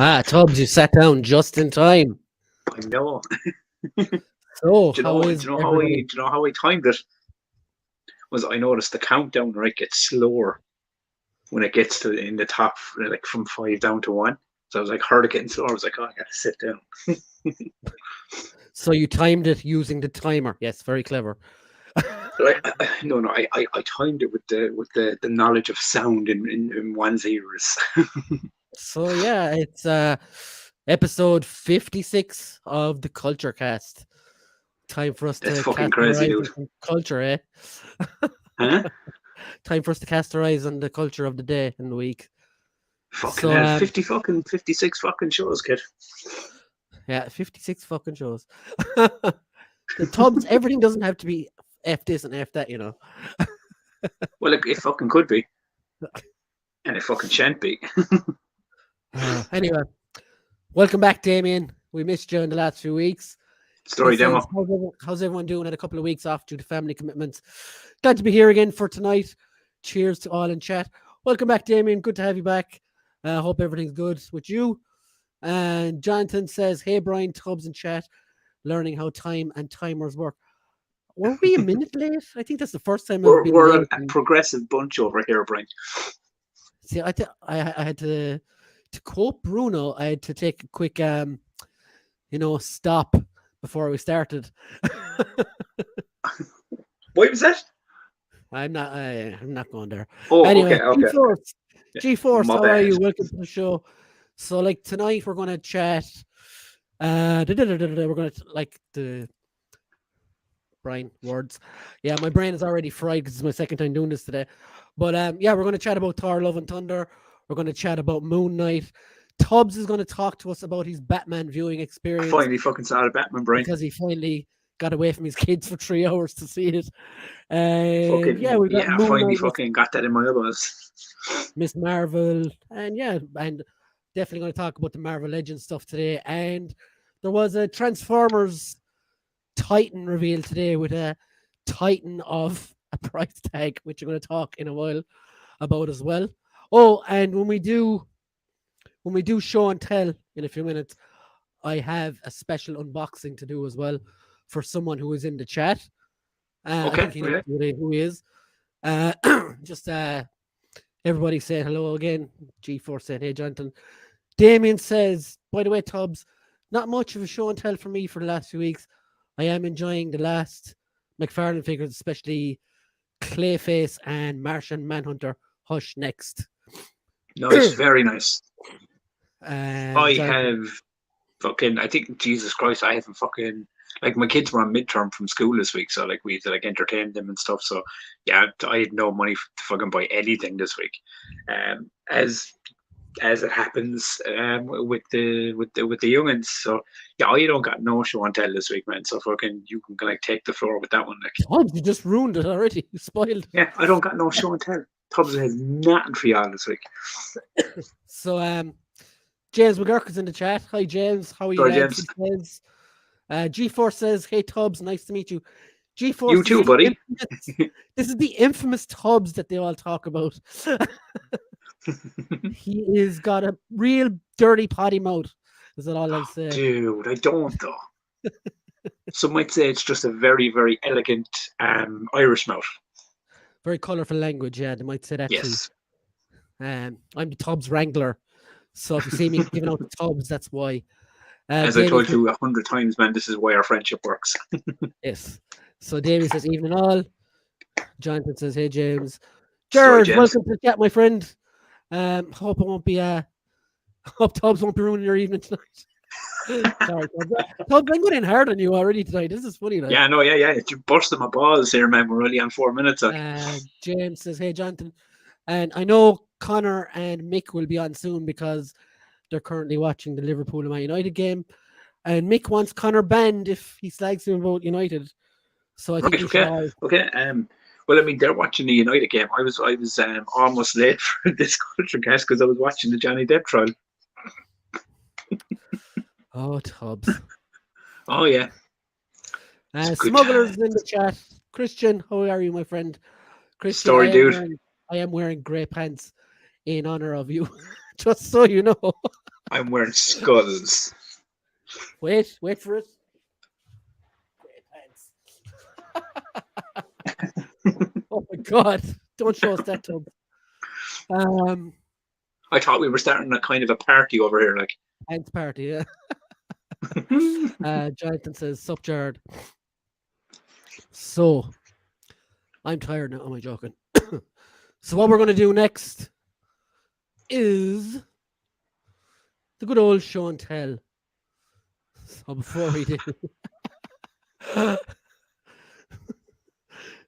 Tubbs, you sat down just in time. I know. So, Do you how know? Do is you know how I? Do everybody? you know how I timed it? Was I noticed the countdown right gets slower when it gets to in the top, like from 5 down to 1. So I was like, heard it getting slower. I was like, oh, I gotta sit down. So you timed it using the timer. Yes, very clever. No, I timed it with the knowledge of sound in one's ears. So yeah, it's episode 56 of the Culture Cast. Time for us That's to fucking cast our crazy, eyes dude. on some culture, eh? Huh? Time for us to cast our eyes on the culture of the day and the week. Fucking So hell, 56 fucking shows, kid. yeah, 56 fucking shows. The Tubbs, everything doesn't have to be F this and F that, you know. Well, it fucking could be, and it fucking shan't be. Anyway, welcome back, Damien. We missed you in the last few weeks. He Story says, demo. how's everyone doing? Had a couple of weeks off due to family commitments. Glad to be here again for tonight. Cheers to all in chat. Welcome back, Damien. Good to have you back. Hope everything's good with you. And Jonathan says, hey, Brian, Tubbs in chat, learning how time and timers work. Were we a minute late? I think that's the first time I've been We're late. a progressive bunch over here, Brian. See, I had to quote Bruno. I had to take a quick stop before we started. Why was that? I'm not going there. Oh, Anyway, okay. G-Force, My how are bad. you? Welcome to the show. So, like, tonight we're going to chat. We're going to, like, the Brian words. Yeah, my brain is already fried because it's my second time doing this today. But, yeah, we're going to chat about Thor, Love and Thunder. We're going to chat about Moonknight. Tubbs is going to talk to us about his Batman viewing I experience. finally fucking saw the Batman, Brian. Because he finally got away from his kids for 3 hours to see it. And yeah, we got I finally Moonknight, fucking got that in my eyeballs. Miss Marvel, and yeah, and definitely going to talk about the Marvel Legends stuff today. And there was a Transformers Titan reveal today with a Titan of a price tag, which I'm going to talk in a while about as well. Oh, and when we do show and tell in a few minutes, I have a special unboxing to do as well for someone who is in the chat. I think he knows who he is. Just everybody saying hello again. G4 saying, hey, Jonathan. Damien says, by the way, Tubbs, not much of a show and tell for me for the last few weeks. I am enjoying the last McFarlane figures, especially Clayface and Martian Manhunter. Hush next. Nice, very nice. I Jonathan, I think, Jesus Christ, I haven't fucking, like, my kids were on midterm from school this week, so, like, we had to, like, entertain them and stuff, so, yeah, I had no money to fucking buy anything this week. As it happens, with the youngins, so, yeah, I don't got no show and tell this week, man, so fucking, you can, like, take the floor with that one, like. Tubbs, you just ruined it already. You spoiled. Yeah, I don't got no show and tell. Tubbs has nothing for y'all this week. So, James McGurk is in the chat. Hi, James. How are you, lads? James. G4 says, hey, Tubbs, nice to meet you. G4, you too, buddy. This is the infamous Tubbs that they all talk about. He is got a real dirty potty mouth. Is that all I'll say? Dude, I don't, though. Some might say it's just a very, very elegant Irish mouth. Very colourful language, yeah, they might say that yes. too. I'm the Tubbs Wrangler. So if you see me giving out the Tubbs, that's why. As I told you 100 times, man, this is why our friendship works. Yes. So Davey says, evening all. Jonathan says, hey, James. Jared, welcome to the chat, my friend. Hope Tubbs won't be ruining your evening tonight. Sorry, Tubbs, I'm going in hard on you already tonight. This is funny. Like. Yeah, no, yeah. You busted my balls here, man. We're only on 4 minutes. James says, hey, Jonathan. And I know Connor and Mick will be on soon because they're currently watching the Liverpool and Man United game. And Mick wants Connor banned if he slags him about United. So I think okay. Well, I mean, they're watching the United game. I was almost late for this culture cast because I was watching the Johnny Depp trial. Oh, Tubbs. Oh, yeah. Smugglers in the chat. Christian, how are you, my friend? Christian, Story, dude. I am wearing grey pants in honor of you. Just so you know. I'm wearing skulls. Wait for it. Oh my god! Don't show us that, Tub. I thought we were starting a kind of a party over here, like. Ants party, yeah. Jonathan says, "Sup, Jared." So, I'm tired now. Am I joking? So, what we're going to do next is the good old show and tell. So, before we do,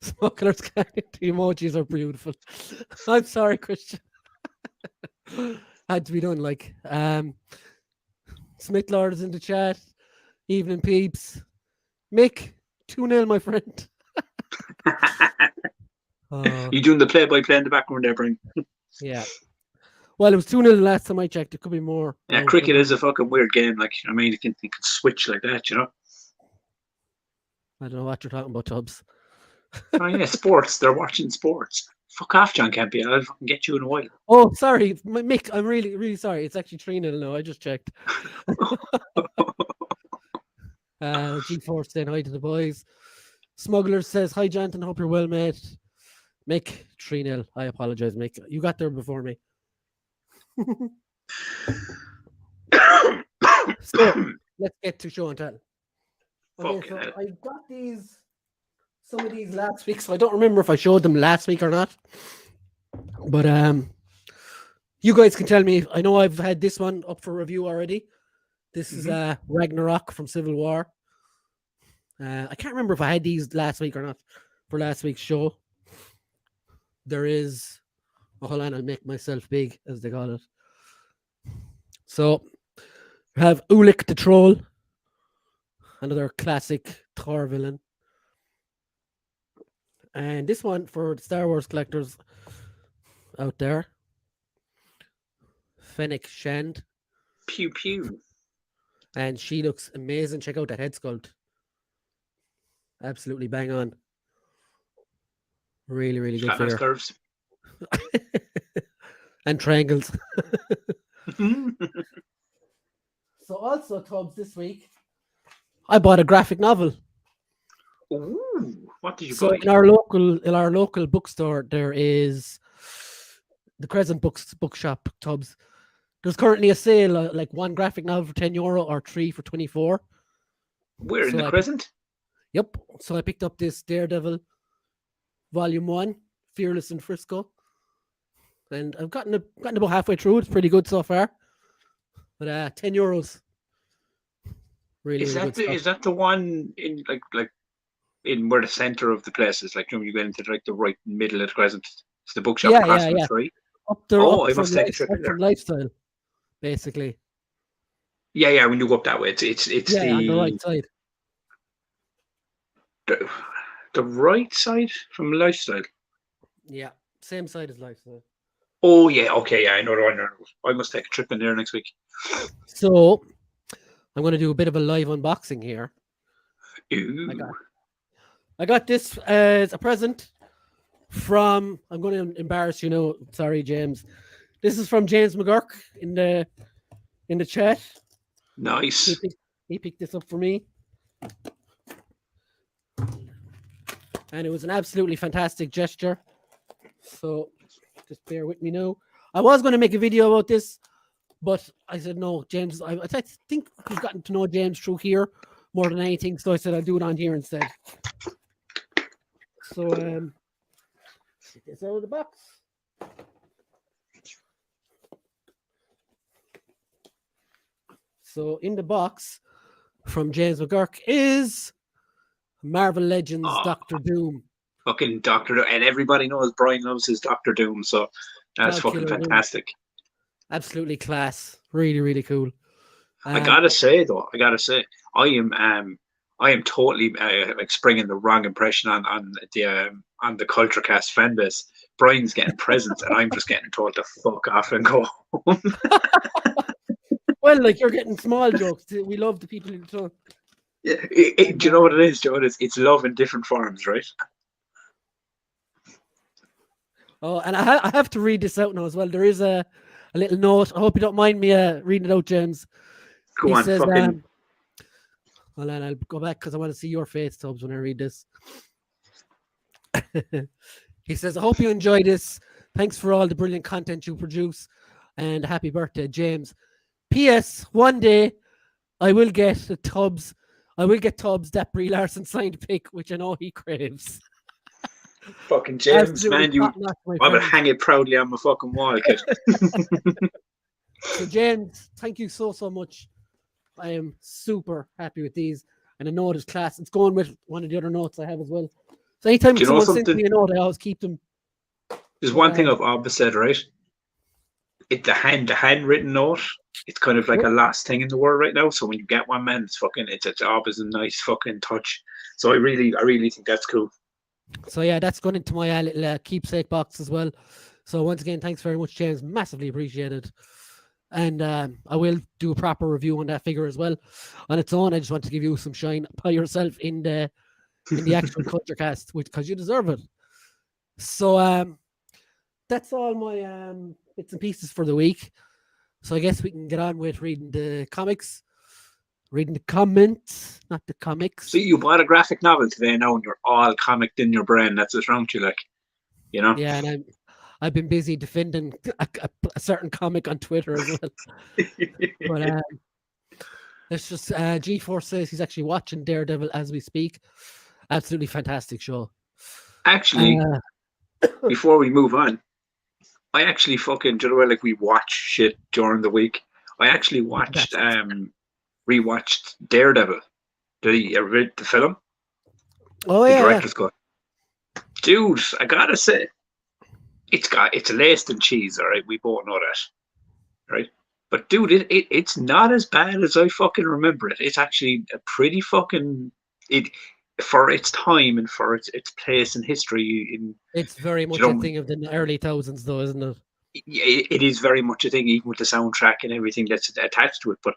Smuggler's Gang, the emojis are beautiful. I'm sorry, Christian. Had to be done. Like, Smith Lord is in the chat. Evening peeps. Mick, 2-0, my friend. You doing the play-by-play in the background there, Brian? Yeah. Well, it was 2-0 last time I checked. It could be more. Yeah, cricket is a fucking weird game. Like, I mean, you can switch like that, you know? I don't know what you're talking about, Tubbs. Oh, yeah, sports. They're watching sports. Fuck off, John Campbell. I'll fucking get you in a while. Oh, sorry. Mick, I'm really, really sorry. It's actually 3-0 now. I just checked. G4 saying hi to the boys. Smuggler says, hi, Jonathan. Hope you're well, mate. Mick, 3-0. I apologize, Mick. You got there before me. So, let's get to show and tell. Okay, so I got some of these last week, so I don't remember if I showed them last week or not. But you guys can tell me. I know I've had this one up for review already. This is Ragnarok from Civil War. I can't remember if I had these last week or not for last week's show. There is... Oh, hold on, I'll make myself big, as they call it. So, we have Ulik the Troll, another classic Thor villain. And this one for the Star Wars collectors out there. Fennec Shand. Pew pew. And she looks amazing. Check out that head sculpt. Absolutely bang on. Really, really good figure. Curves. And triangles. So also, Tubbs, this week, I bought a graphic novel. Ooh, what did you buy? So in our local bookstore, there is the Crescent Bookshop, Tubbs. There's currently a sale, like one graphic novel for €10 or 3 for 24. Where, in the Crescent? Yep. So I picked up this Daredevil Volume 1, Fearless in Frisco. And I've gotten about halfway through. It's pretty good so far. But €10. Really, is really that is that the one in like in where the center of the place is? Like, you know, you get into like the right middle of the Crescent. It's the bookshop across from the tree. Up there. Oh, I must take a trip in there. From Lifestyle, basically. Yeah. When you go up that way, it's on the right side. The right side from Lifestyle. Yeah, same side as Lifestyle. Oh yeah, okay, yeah, I know the one. I must take a trip in there next week. So I'm going to do a bit of a live unboxing here. Ooh. I got this as a present from. I'm going to embarrass you now. Sorry, James. This is from James McGurk in the chat. Nice. He picked this up for me, and it was an absolutely fantastic gesture. So just bear with me now. I was going to make a video about this, but I said no, James. I think I've gotten to know James through here more than anything, so I said I'll do it on here instead. So get this out of the box. So in the box from James McGurk is Marvel Legends Doctor Doom. Fucking Doctor Doom. And everybody knows Brian loves his Doctor Doom, so that's fucking fantastic. Doom. Absolutely class. Really, really cool. I gotta say, I am totally like springing the wrong impression on the Culturecast fan base. Brian's getting presents and I'm just getting told to fuck off and go home. Well, like, you're getting small jokes. We love the people who talk. Yeah, do you know what it is, Joe? It's love in different forms, right? Oh, and I have to read this out now as well. There is a a little note. I hope you don't mind me reading it out, James. Go He on, says, fucking. hold on, I'll go back because I want to see your face, Tubbs, when I read this. He says, I hope you enjoy this. Thanks for all the brilliant content you produce. And happy birthday, James. P.S. One day I will get Tubbs that Brie Larson signed pick, which I know he craves. Fucking James, Absolutely man, top-notch, my I would friend. hang it proudly on my fucking wall, kid. So, James, thank you so much. I am super happy with these. And I know it is class. It's going with one of the other notes I have as well. So anytime Do you know someone sends something? me a note, I always keep them. There's But, one thing I've always said, right? The handwritten note, it's kind of like a last thing in the world right now. So when you get one, man, it's always a nice fucking touch. So I really think that's cool. So yeah, that's going into my little keepsake box as well. So once again, thanks very much, James. Massively appreciated. And I will do a proper review on that figure as well on its own. I just want to give you some shine by yourself in the actual culture cast, because you deserve it. So that's all my bits and pieces for the week. So I guess we can get on with reading the comics, reading the comments, not the comics. See, you bought a graphic novel today now, and you're all comicked in your brain. That's what's wrong with you, like, you know. Yeah, and I've been busy defending a certain comic on Twitter as well. But it's just G4 says he's actually watching Daredevil as we speak. Absolutely fantastic show. Actually, before we move on, I actually fucking, do you know where, like, we watch shit during the week. I actually rewatched Daredevil. Did you ever read the film? Oh The yeah, director's cut. Dude, I gotta say, it's laced in cheese, all right? We both know that, right? But dude, it's not as bad as I fucking remember it. It's actually a pretty fucking for its time and for its place in history. it's very much a thing of the early thousands, though, isn't it? It is very much a thing, even with the soundtrack and everything that's attached to it. But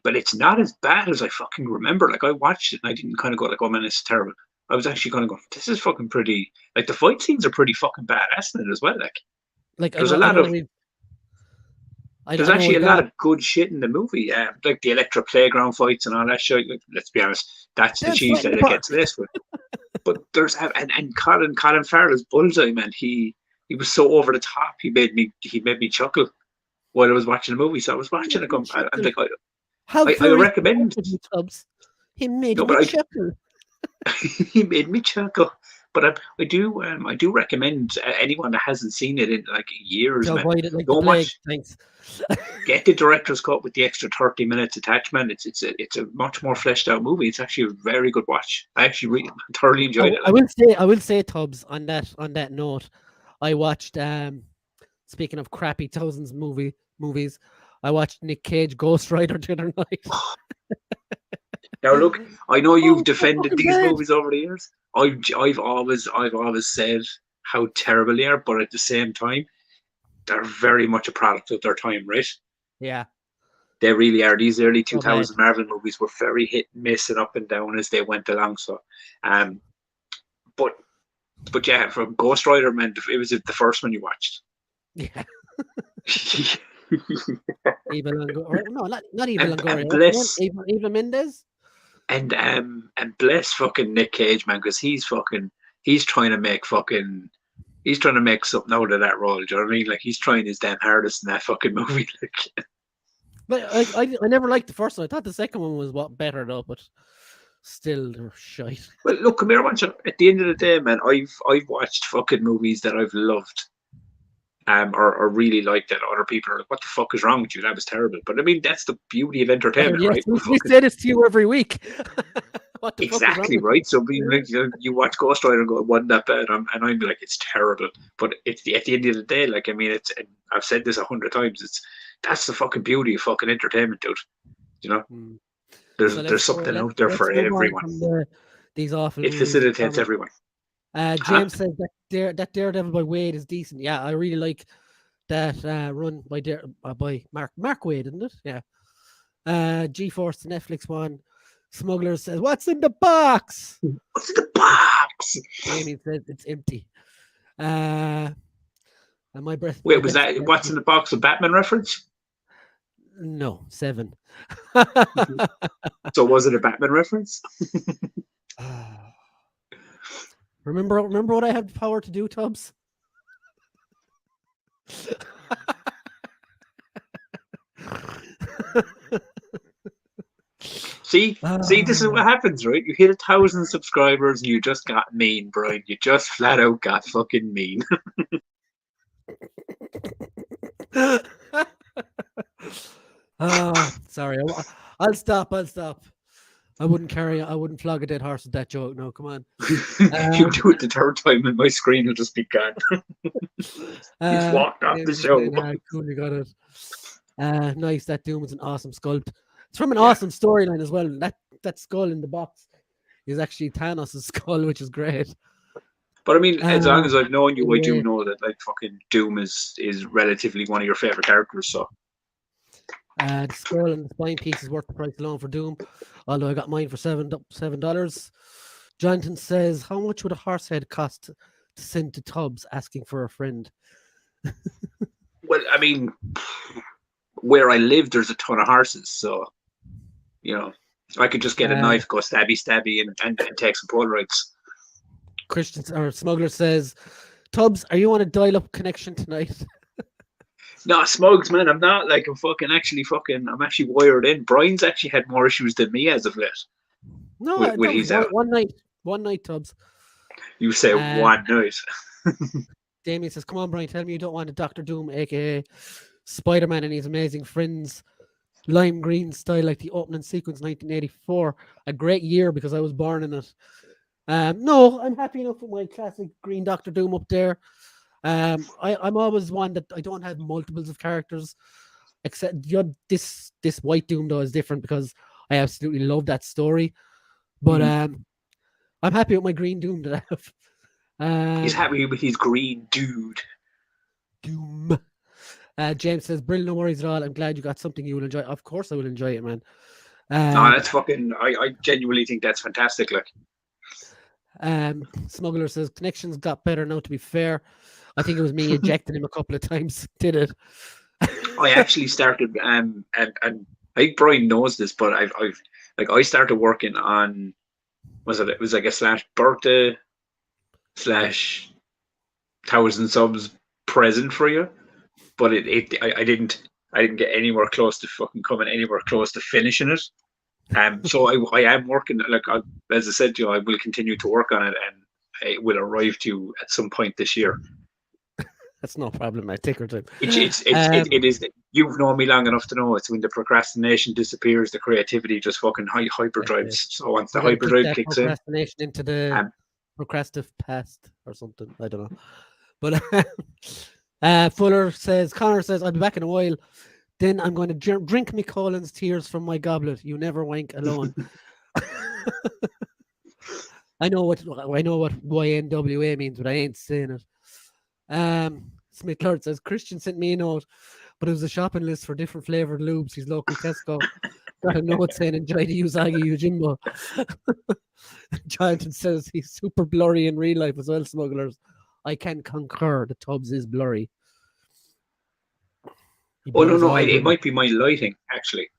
but it's not as bad as I fucking remember. Like, I watched it and I didn't kind of go like, "Oh man, it's terrible." I was actually kind of going, "This is fucking pretty." Like, the fight scenes are pretty fucking badass in it as well. Like there's there's actually a lot of good shit in the movie. Like the Electra Playground fights and all that shit. Like, let's be honest, that's the cheese that it gets laced with. But there's and Colin Farrell's Bullseye, man. He was so over the top. He made me chuckle while I was watching the movie. So I was watching it. I'm like, I recommend. He made me chuckle. He made me chuckle. But I do recommend anyone that hasn't seen it in like years, man. Go watch. Thanks. Get the director's cut with the extra 30 minutes attachment. It's a much more fleshed out movie. It's actually a very good watch. I actually thoroughly enjoyed it. I will say, Tubbs, on that note, I watched speaking of crappy thousands movies, I watched Nick Cage Ghost Rider the other night. Now look, I know you've defended these movies over the years. I've always said how terrible they are, but at the same time, they're very much a product of their time, right? Yeah. They really are. These early 2000 Marvel movies were very hit and miss and up and down as they went along. So, but yeah, from Ghost Rider, man, it was the first one you watched. Yeah. Eva Longoria. No, not Eva Longoria. And bless Eva Mendes. And bless fucking Nick Cage, man, because he's trying to make something out of that role. Do you know what I mean? Like, he's trying his damn hardest in that fucking movie. Like. But I never liked the first one. I thought the second one was better though, but still they're shite. Well, look, come here, at the end of the day, man, I've watched fucking movies that I've loved. Or really liked that other people are like, "What the fuck is wrong with you? That was terrible." But I mean, that's the beauty of entertainment, right? We say this to you every week. Exactly, right? So you watch Ghost Rider and go, "It wasn't that bad," and I'm like, "It's terrible." But at the end of the day, like, I mean, I've said this 100 times. That's the fucking beauty of fucking entertainment, dude. You know, there's something out there for everyone. These awful. It facilitates everyone. James says that Daredevil by Wade is decent. Yeah, I really like that run by Mark Wade, isn't it? Yeah. G-Force, the Netflix one. Smuggler says, "What's in the box?" What's in the box? Jamie says it's empty. And my breath. Wait, was that what's in the box? A Batman reference? No, 7. So was it a Batman reference? Remember what I had the power to do, Tubbs? See, this is what happens, right? You hit 1,000 subscribers and you just got mean, Brian. You just flat out got fucking mean. Sorry. I'll stop. I wouldn't flog a dead horse with that joke. No, come on. You do it the third time and my screen will just be gone. He's walked off the show. Cool, you got it. Nice. That Doom is an awesome sculpt. It's from an awesome storyline as well. That skull in the box is actually Thanos' skull, which is great. But I mean, as long as I've known you, I do know that like fucking Doom is relatively one of your favorite characters. So the skull and the spine piece is worth the price alone for Doom. Although I got mine for $7. Jonathan says, "How much would a horse head cost to send to Tubbs asking for a friend?" Well, I mean, where I live, there's a ton of horses, so you know, I could just get a knife, go stabby, and take some Polaroids. Christian or Smuggler says, "Tubbs, are you on a dial-up connection tonight?" No, Smugs, man, I'm not. Like, I'm actually wired in. Brian's actually had more issues than me as of late. No, with his one night, Tubbs. You say one night. Damien says, "Come on, Brian, tell me you don't want a Dr. Doom, aka Spider-Man and his amazing friends, lime green style like the opening sequence 1984. A great year because I was born in it. No, I'm happy enough with my classic green Dr. Doom up there. I'm always one that I don't have multiples of characters, except this White Doom though is different because I absolutely love that story. But I'm happy with my green Doom that I have. He's happy with his green dude. Doom. James says, "Brilliant, no worries at all. I'm glad you got something you will enjoy." Of course I will enjoy it, man. No, that's fucking I genuinely think that's fantastic. Like Smuggler says, "Connections got better now, to be fair. I think it was me ejecting him a couple of times. Did it?" I actually started and I think Brian knows this, but I started working on it was like a /birthday /1,000 subs present for you. But I didn't get anywhere close to fucking coming anywhere close to finishing it. So I am working, like as I said to you, I will continue to work on it, and it will arrive to you at some point this year. That's no problem. I take your time. It is. You've known me long enough to know it's when the procrastination disappears, the creativity just fucking hyperdrives. So once the hyperdrive kicks in, procrastination into the procrastive past or something. I don't know. But Connor says, "I'll be back in a while. Then I'm going to drink me Colin's tears from my goblet. You never wank alone." I know what YNWA means, but I ain't saying it. Smith Lord says, "Christian sent me a note, but it was a shopping list for different flavored lubes. He's local Tesco. Got a note saying enjoy the Usagi Yojimbo." Jonathan says he's super blurry in real life as well, Smugglers. I can concur. The Tubbs is blurry. Oh no! It might be my lighting actually.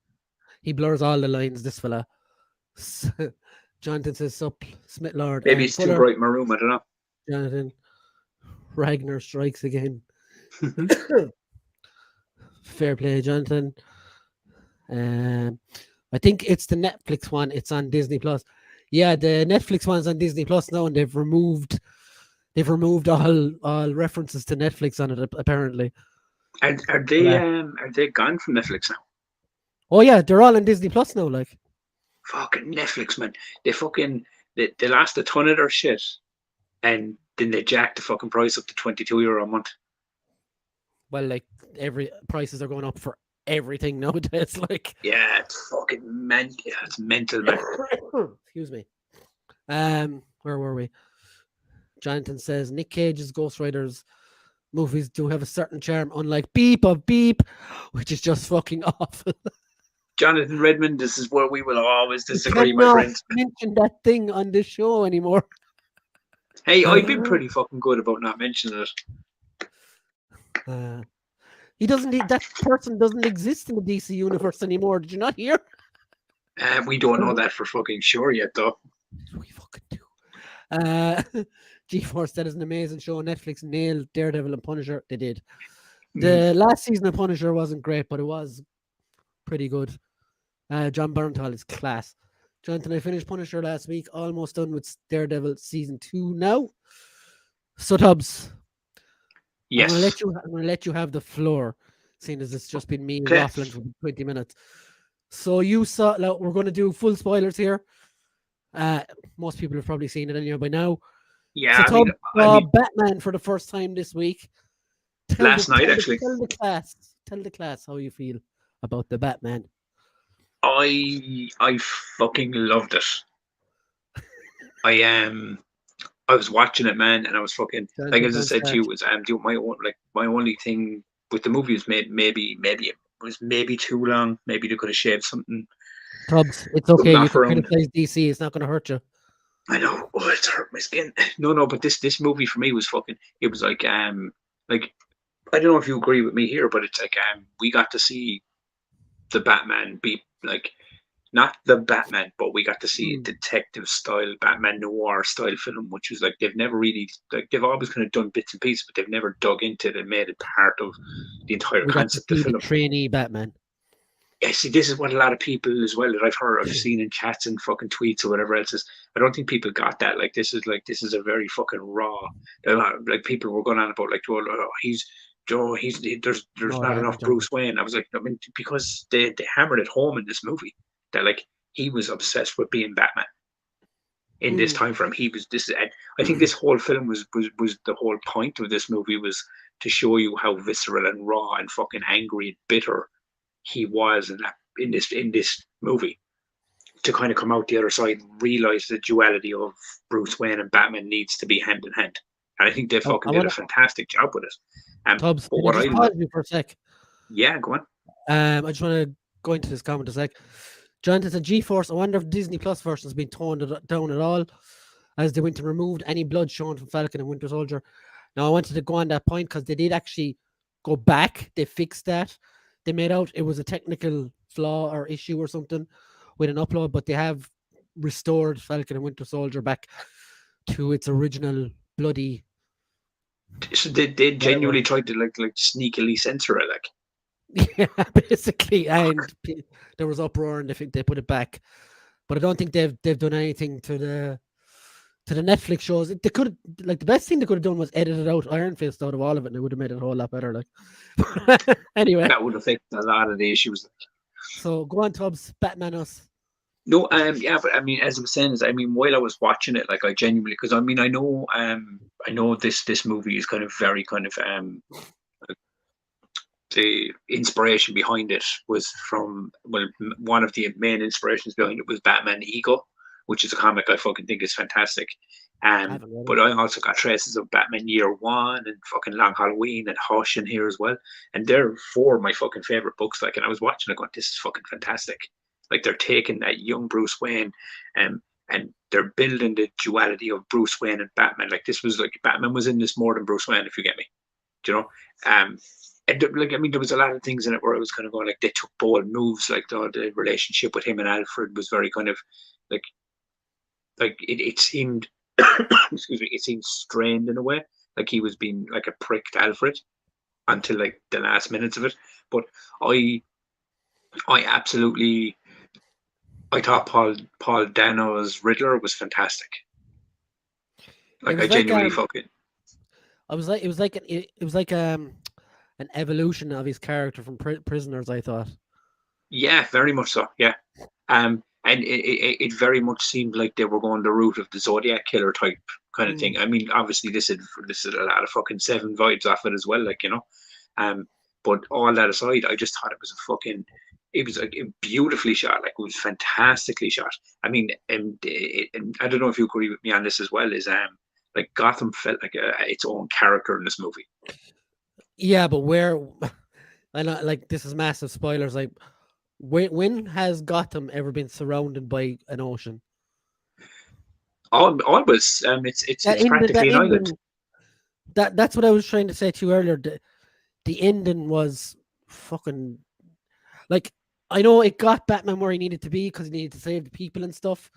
He blurs all the lines. This fella. Jonathan says, "Sup, Smith Lord." Maybe it's too bright in my room. I don't know. Jonathan. Ragnar strikes again. Fair play, Jonathan. I think it's the Netflix one. It's on Disney Plus. Yeah, the Netflix one's on Disney Plus now, and they've removed all references to Netflix on it apparently. Are they gone from Netflix now? Oh yeah, they're all on Disney Plus now. Like fucking Netflix, man. They lost a ton of their shit, and then they jacked the fucking price up to €22 a month. Well, like prices are going up for everything nowadays. Like yeah, it's fucking mental. It's mental, man. Excuse me. Where were we? Jonathan says Nick Cage's Ghost Riders movies do have a certain charm, unlike Beep of Beep, which is just fucking awful. Jonathan Redmond, this is where we will always disagree, my friends. Mention that thing on this show anymore. Hey, I've been pretty fucking good about not mentioning it. Uh, he doesn't. That person doesn't exist in the DC universe anymore. Did you not hear? We don't know that for fucking sure yet, though. We fucking do. Uh, G-Force, that is an amazing show. Netflix nailed Daredevil and Punisher. They did. The last season of Punisher wasn't great, but it was pretty good. John Bernthal is class. Jonathan, I finished Punisher last week. Almost done with Daredevil season 2 now. So Tubbs, Yes. I'm gonna let you have the floor, seeing as it's just been me Okay. waffling for 20 minutes. So you saw. Now we're going to do full spoilers here. Most people have probably seen it anyway by now. Yeah, So I mean, Batman for the first time this week. last night, actually. Tell the class how you feel about the Batman. I fucking loved it. I was watching it, man, and I was fucking like, as I said to you, was my only thing with the movie was maybe it was maybe too long. Maybe they could have shaved something. Tubbs, it's okay. You Laugh can around. criticize DC. It's not going to hurt you. I know. Oh, it's hurt my skin. No, but this movie for me was fucking. It was like I don't know if you agree with me here, but it's like we got to see the Batman be like not the Batman, but we got to see a detective style Batman noir style film, which was like they've never really they've always kind of done bits and pieces, but they've never dug into it and made it part of the entire We got to concept of see the the film. trainee Batman. Yeah, see, this is what a lot of people as well that I've seen in chats and fucking tweets or whatever else is. I don't think people got that. Like this is a very fucking raw. Like people were going on about like, well, there's No, not they enough haven't, Bruce Wayne. I was like, I mean, because they hammered it home in this movie that like he was obsessed with being Batman in this time frame. He was this. I think this whole film was the whole point of this movie was to show you how visceral and raw and fucking angry and bitter he was in this movie, to kind of come out the other side and realize the duality of Bruce Wayne and Batman needs to be hand in hand. And I think they fucking did a fantastic job with it. Tubbs, But can I what just I pause you for a sec? yeah, go on. I just want to go into this comment a sec. Jonathan said, G-Force, I wonder if Disney Plus version's been toned down at all, as they went and removed any blood shown from Falcon and Winter Soldier. Now, I wanted to go on that point because they did actually go back. They fixed that. They made out it was a technical flaw or issue or something with an upload, but they have restored Falcon and Winter Soldier back to its original bloody. So they genuinely tried to like sneakily censor it, like. Yeah, basically, and there was uproar, and they put it back. But I don't think they've done anything to the Netflix shows. They could the best thing they could have done was edited out Iron Fist out of all of it, and it would have made it a whole lot better. Like, anyway, that would have fixed a lot of the issues. So go on, Tubbs, Batman us. No, yeah, but I mean, as I was saying, while I was watching it, like I genuinely, because I mean, I know this movie is kind of very kind of the inspiration behind it was from one of the main inspirations behind it was Batman Ego, which is a comic I fucking think is fantastic. But I also got traces of Batman Year One and fucking Long Halloween and Hush in here as well. And they're four of my fucking favorite books. Like, and I was watching it going, this is fucking fantastic. Like they're taking that young Bruce Wayne and they're building the duality of Bruce Wayne and Batman. Like this was like Batman was in this more than Bruce Wayne, if you get me. Do you know? And like I mean, there was a lot of things in it where I was kind of going like they took bold moves. Like the relationship with him and Alfred was very kind of like it seemed excuse me, it seemed strained in a way. Like he was being like a prick to Alfred until like the last minutes of it. But I absolutely I thought Paul Dano's Riddler was fantastic. Like I genuinely fucking. It was like an evolution of his character from Prisoners, I thought. Yeah, very much so. Yeah, and it very much seemed like they were going the route of the Zodiac killer type kind of thing. I mean, obviously this is a lot of fucking Seven vibes off it as well, like you know. But all that aside, I just thought it was a fucking. It was like beautifully shot, like it was fantastically shot. I mean, and I don't know if you agree with me on this as well. Is like Gotham felt like its own character in this movie. Yeah, but where? I know, like this is massive spoilers. Like, when has Gotham ever been surrounded by an ocean? Always, it's practically an island. That's what I was trying to say to you earlier. the ending was fucking like, I know it got Batman where he needed to be because he needed to save the people and stuff,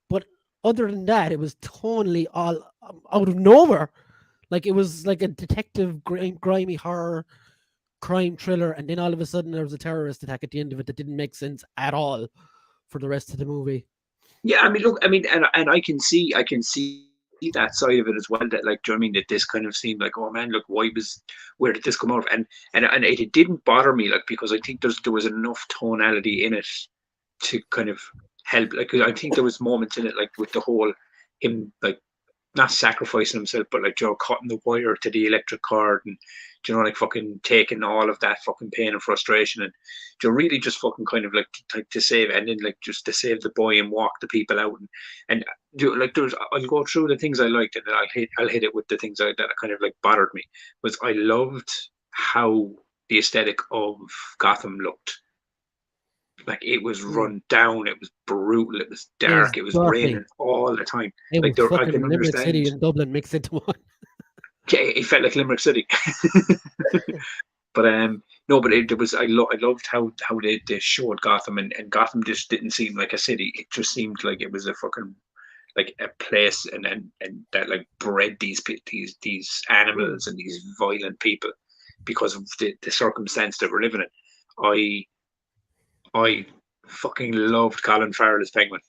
but other than that, it was totally all out of nowhere. Like, it was like a detective grimy horror crime thriller, and then all of a sudden there was a terrorist attack at the end of it that didn't make sense at all for the rest of the movie. Yeah, I mean, look, I mean, and I can see that side of it as well. That, like, do you know what I mean? That this kind of seemed like, oh man, look, where did this come out of? And it didn't bother me, like, because I think there was enough tonality in it to kind of help. Like, I think there was moments in it, like with the whole him, like, not sacrificing himself, but like, Joe cutting the wire to the electric cord, and like fucking taking all of that fucking pain and frustration, and really just fucking kind of like to save, and then like just to save the boy and walk the people out, and like I'll go through the things I liked, and then I'll hit it with the things that kind of like bothered me. Was I loved how the aesthetic of Gotham looked. Like, it was run down, it was brutal, it was dark, it was raining all the time. It like, was I fucking can Limerick understand. City and Dublin mixed into one. Yeah, it felt like Limerick City. But no, but there was I loved how they showed Gotham, and Gotham just didn't seem like a city. It just seemed like it was a fucking, like, a place, and that, like, bred these animals and these violent people because of the circumstance that we're living in. I fucking loved Colin Farrell as Penguin.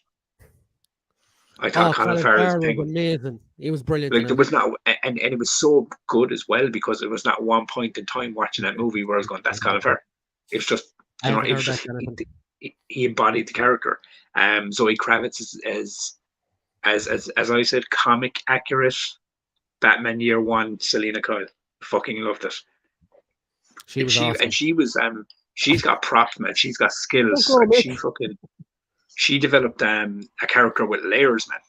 I thought Colin Farrell as Penguin was amazing. He was brilliant. Like, there was not, and it was so good as well, because it was not one point in time watching that movie where I was going, "That's Colin Farrell." It's just, it was just he embodied the character. Zoe Kravitz is as I said, comic accurate Batman Year One Selena Kyle. Fucking loved it. She was awesome. And she's got props, man. She's got skills. Like, she developed a character with layers, man.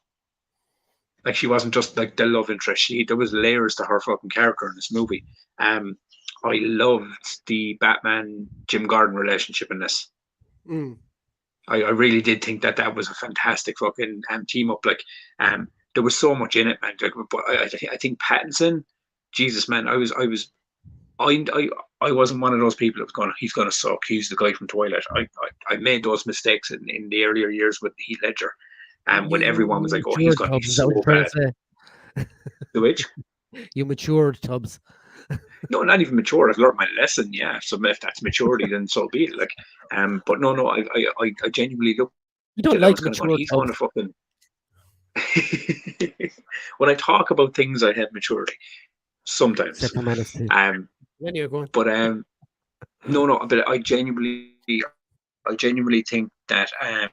Like, she wasn't just like the love interest. There was layers to her fucking character in this movie. I loved the Batman Jim Gordon relationship in this. I really did think that was a fantastic fucking team up. Like, there was so much in it, man. But I think Pattinson, Jesus, man, I wasn't one of those people that was going, he's going to suck. He's the guy from Twilight. I made those mistakes in the earlier years with Heath Ledger, when everyone was like, oh, he's going to be so bad. The which? You matured, Tubbs. No, not even mature. I've learned my lesson. Yeah, so if that's maturity, then so be it. Like, but no, I genuinely look. You don't like mature. He's going to fucking. When I talk about things, I have maturity sometimes. When you're going. But no, but I genuinely think that I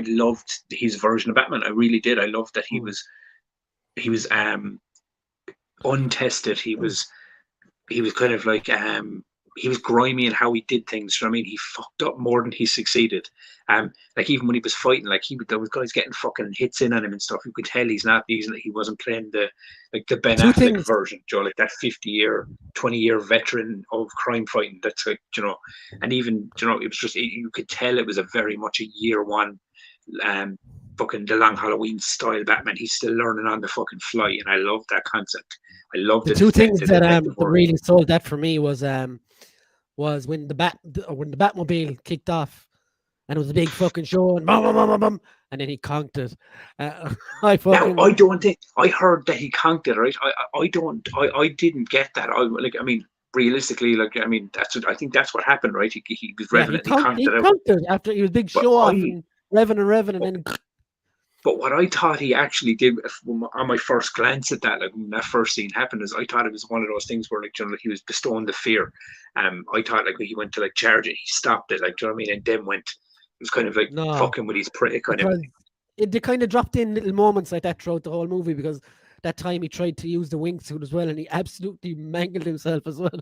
loved his version of Batman. I really did. I loved that he was untested. He was kind of like he was grimy in how he did things. You know what I mean? He fucked up more than he succeeded. Like, even when he was fighting, like, there was guys getting fucking hits in on him and stuff. You could tell he wasn't playing the Ben Affleck version, Joe, like that 50-year, 20-year veteran of crime fighting. That's like, and even, it was just, you could tell it was a very much a year one, fucking the Long Halloween style Batman. He's still learning on the fucking fly, and I love that concept. I love the two things that really sold that for me was when the Batmobile kicked off, and it was a big fucking show, and bum, bum, bum, bum, bum, and then he conked it. I don't think I heard that he conked it. Right? I didn't get that. Realistically, I think that's what happened, right? He was revving it. He conked it after he was big show off, and revving, and then. But what I thought he actually did on my first glance at that, like when that first scene happened, is I thought it was one of those things where, like, he was bestowing the fear. I thought, like, when he went to, like, charge it, he stopped it, like, do you know what I mean? And then went. It was kind of like fucking with his prey, kind of. They kind of dropped in little moments like that throughout the whole movie, because that time he tried to use the wingsuit as well, and he absolutely mangled himself as well.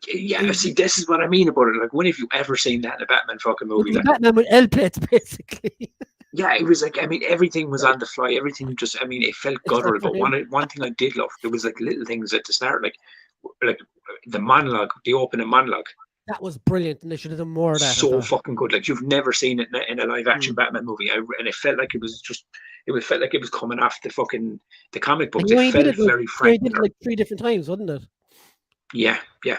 Yeah, see, this is what I mean about it. Like, when have you ever seen that in a Batman fucking movie? Like, Batman with L plates, basically. Yeah, it was like, everything was on the fly. Everything just, it felt guttural. But one thing I did love, there was like little things at the start, like the monologue, the opening monologue. That was brilliant, and they should have done more of that. So fucking good. Like, you've never seen it in a live action Batman movie, and it felt like it felt like it was coming off the comic books. It felt very frank. He did it like 3 different times, wasn't it? Yeah, yeah.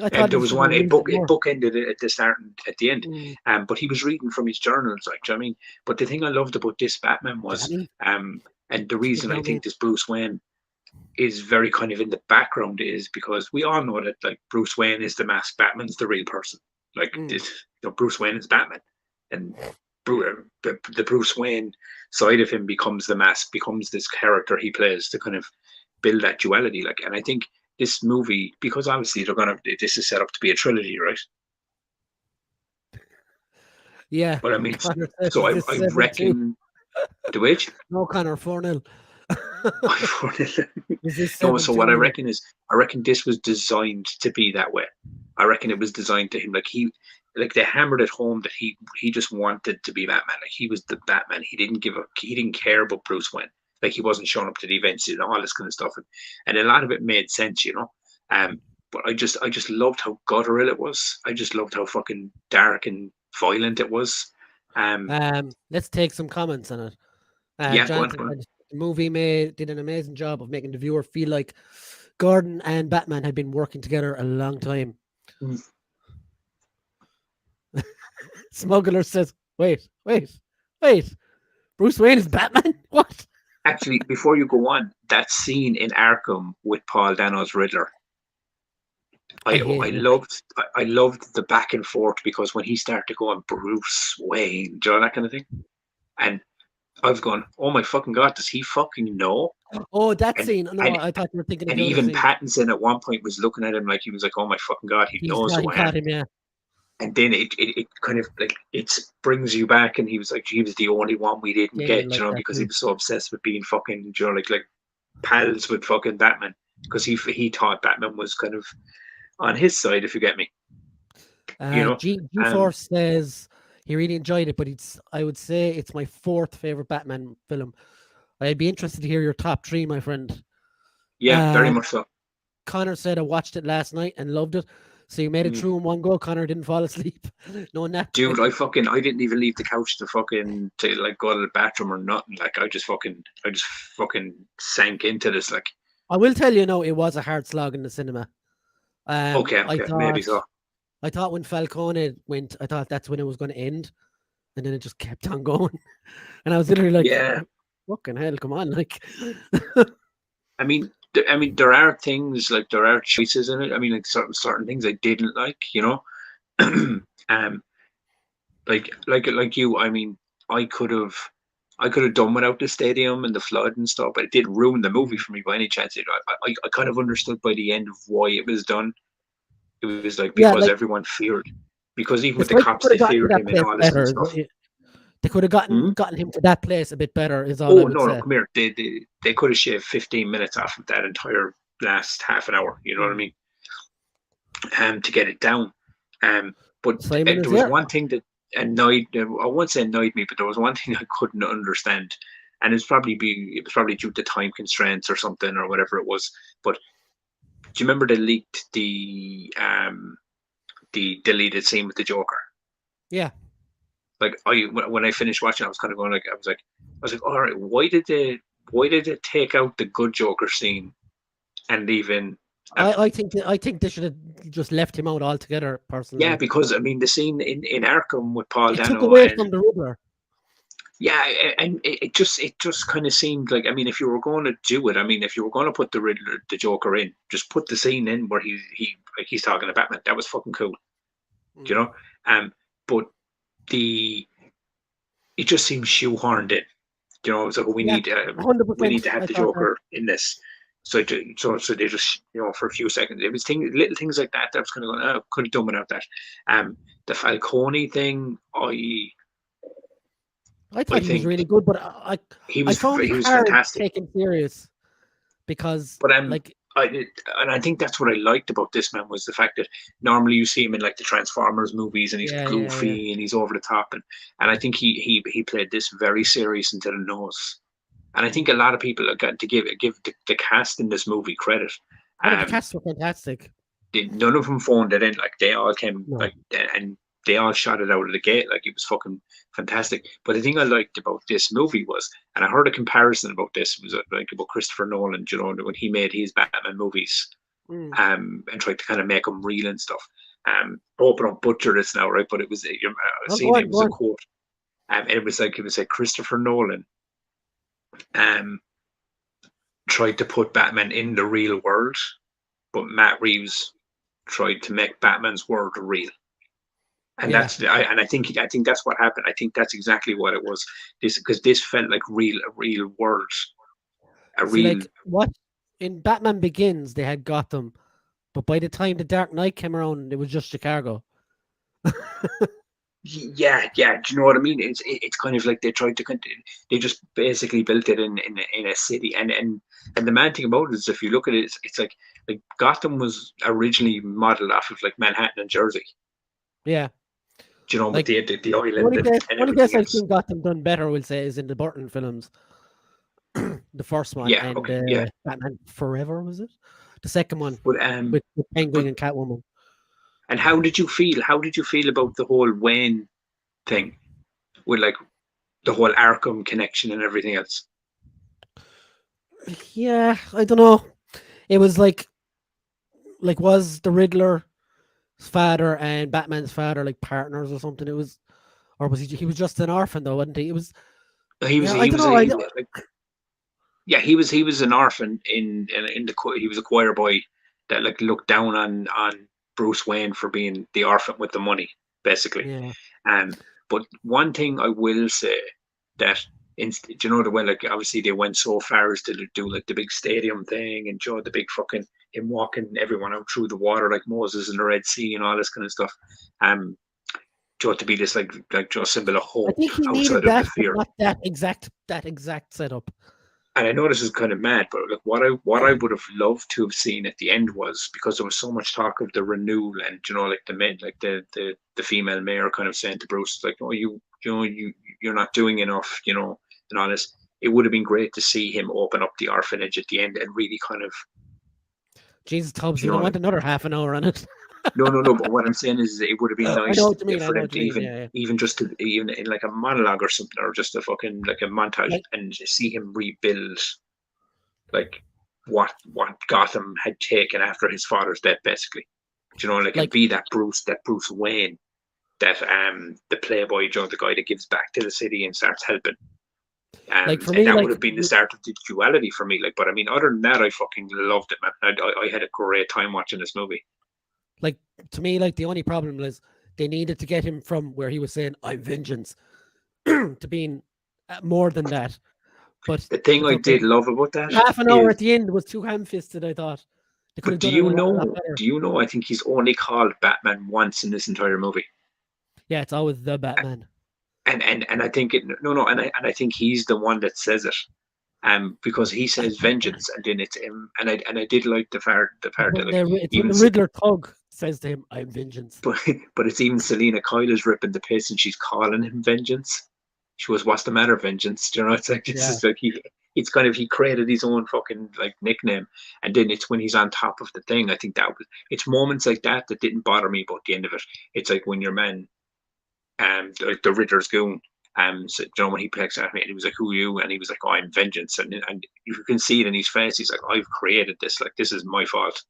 I thought he There was was going to one. lose it It more. bookended it at the start and at the end. Mm. But he was reading from his journals, like, do you know what I mean. But the thing I loved about this Batman was, Jamie, and the it's good reason I down think there. this Bruce Wayne is very kind of in the background is because we all know that like Bruce Wayne is the masked Batman's the real person. Like Mm. this, Bruce Wayne is Batman, and the Bruce Wayne side of him becomes the mask, becomes this character he plays to kind of build that duality. Like, and I think this movie, because obviously this is set up to be a trilogy, right? Yeah, But I mean, Connor says, so is this I 7-2? reckon the wage. No, Connor, 4-0. Is this No, so what 7-2 I here? reckon is, I reckon this was designed to be that way. I reckon it was designed to him, like they hammered it home that he just wanted to be Batman. Like he was the Batman. He didn't care about Bruce Wayne. Like he wasn't showing up to the events and all this kind of stuff, and a lot of it made sense, you know. But I just loved how guttural it was. I just loved how fucking dark and violent it was. Um, Let's take some comments on it. yeah, go on, Jonathan go on. said the movie did an amazing job of making the viewer feel like Gordon and Batman had been working together a long time. Mm. Smuggler says, wait. Bruce Wayne is Batman? What? Actually, before you go on, that scene in Arkham with Paul Dano's Riddler, I hate it. I loved the back and forth because when he started going Bruce Wayne, do you know that kind of thing, and I was going, oh my fucking god, does he fucking know? Oh, that And scene. No, and I thought you were thinking of and the other even scene. Pattinson at one point was looking at him like he was like, oh my fucking god, he knows He who I am. caught him, yeah. And then it kind of like it brings you back, and he was like, he was the only one we didn't Damien get, you like know, that because he too. was so obsessed with being fucking, you know, like pals with fucking Batman, because he thought Batman was kind of on his side, if you get me, you know. G Um, Force says he really enjoyed it, but I would say it's my fourth favorite Batman film. I'd be interested to hear your top three, my friend. yeah, very Uh, much so. Connor said I watched it last night and loved it. So you made it Mm. through in one go. Connor didn't fall asleep. No nap Dude, time. I didn't even leave the couch to like go to the bathroom or nothing. Like I just fucking sank into this. Like, I will tell you, no, it was a hard slog in the cinema. okay, I maybe thought so. when Falcone went, I thought that's when it was going to end, and then it just kept on going. And I was literally like, Yeah, "Fucking hell, come on!" Like, I mean, there are things like there are choices in it. I mean, like certain things I didn't like, you know. um, like you. I mean, I could have I could have done without the stadium and the flood and stuff, but it did ruin the movie mm, for me by any chance. I kind of understood by the end of why it was done. It was like yeah, because like everyone feared, because even with it's the like they cops, could they have gotten to feared that him and place all this kind of better. stuff. They could have Hmm? gotten him to that place a bit better. Is all I Oh would no, no, say. come here. They could have shaved 15 minutes off of that entire last half an hour. You know what I Mm. mean? To get it down. But Simon is there was there. one thing that annoyed. I won't say annoyed me, but there was one thing I couldn't understand, and it was probably due to time constraints or something or whatever it was. But do you remember they leaked the deleted scene with the Joker? Yeah, Like when I finished watching, I was kind of going like I was like, all right, why did they take out the good Joker scene and leave in I think they should have just left him out altogether. yeah, Personally, because I mean the scene in Arkham with Paul it took Dano away and from the Riddler. yeah, and it just kind of seemed like, I mean, if you were going to do it, I mean, if you were going to put the Riddler, the Joker in, just put the scene in where he like he's talking to Batman. That was fucking cool, you Mm. know. But the it just seemed shoehorned in. You know, it's like, oh, Yeah, we need 100%. to have I the thought that. Joker in this. So they just, you know, for a few seconds, it was little things like that that was kind of going, oh, could have done without that. The Falcone thing, I I thought he was think really good, but I found it he was hard to fantastic. take him serious because, But like, and I think that's what I liked about this man was the fact that normally you see him in like the Transformers movies and he's yeah. goofy and he's over the top, and I think he played this very serious into the nose. And I think a Mm. lot of people have got to give the cast in this movie credit. Oh, the Um, cast were fantastic. none of them phoned it in. Like they all came No, like and they all shot it out of the gate. Like it was fucking fantastic. But the thing I liked about this movie was, and I heard a comparison about this was like about Christopher Nolan. You know, when he made his Batman movies, and tried to kind of make them real and stuff. Open up butcher this now, right? But it was Go on, it go was a on. quote. It was like Christopher Nolan tried to put Batman in the real world, but Matt Reeves tried to make Batman's world real. And Yeah. I think that's what happened. I think that's exactly what it was. This felt like a real world, a See, real. like what in Batman Begins they had Gotham, but by the time the Dark Knight came around, it was just Chicago. Yeah. Do you know what I mean? It's kind of like they tried to they just basically built it in a city, and the mad thing about it is if you look at it, it's like Gotham was originally modeled off of like Manhattan and Jersey. Yeah. Do you know, with Like the the island and only place everything I've else. seen Gotham done better, we'll say, is in the Burton films. The first one Yeah, and okay, yeah. Batman Forever, was it? The second one But with Penguin but and Catwoman. and how did you feel? How did you feel about the whole Wayne thing with like the whole Arkham connection and everything else? Yeah, I don't know. It was like was the Riddler's father and Batman's father like partners or something? It was, or was he? He was just an orphan though, wasn't he? It was. He was Yeah, I he don't was know. a, he was like yeah, he was an orphan in the he was a choir boy that like looked down on Bruce Wayne for being the orphan with the money, basically. Yeah, Um, but one thing I will say that do you know the way like obviously they went so far as to do like the big stadium thing and show the big fucking him walking everyone out through the water like Moses in the Red Sea and all this kind of stuff. Joe to be this like Joe symbol of I hope think he needed outside of the that, but fear. not that exact setup. And I know this is kind of mad, but like what I would have loved to have seen at the end was because there was so much talk of the renewal and you know like the men like the female mayor kind of saying to Bruce like oh you're not doing enough and all this. It would have been great to see him open up the orphanage at the end and really kind of Jesus, Tubbs, you you don't know want another half an hour on it. no. But what I'm saying is it would have been I know nice what you mean. I for know them what to you mean. Yeah, yeah. even just to even in like a monologue or something or just a fucking like a montage Like, and see him rebuild like what Gotham had taken after his father's death, basically. You know, like and like, be that Bruce Wayne, that the playboy, the guy that gives back to the city and starts helping. for And me, that would have been the start of the duality for me. Like, but I mean, other than that, I fucking loved it, man. I had a great time watching this movie. like to me, like the only problem was they needed to get him from where he was saying "I'm vengeance" to being more than that. But The thing I for did love about that half an hour is, at the end was too ham-fisted. I thought they could but have done it a lot better. do you know? I think he's only called Batman once in this entire movie. Yeah, it's always the Batman. And I think I think he's the one that says it. Because he says vengeance, and then it's him, and I did like the part that like It's when even the Riddler thug says to him, "I'm vengeance." but but it's even Selena Kyle is ripping the piss and she's calling him vengeance. She was, "What's the matter, vengeance?" Do you know, it's like this Yeah, is like it's kind of he created his own fucking like nickname, and then it's when he's on top of the thing. I think that was it's moments like that that didn't bother me about the end of it. It's like when your man the Riddler's goon. So, you know, when he picks at me and he was like, "Who are you?" And he was like, "Oh, I'm vengeance." And you can see it in his face. He's like, "I've created this. Like, this is my fault."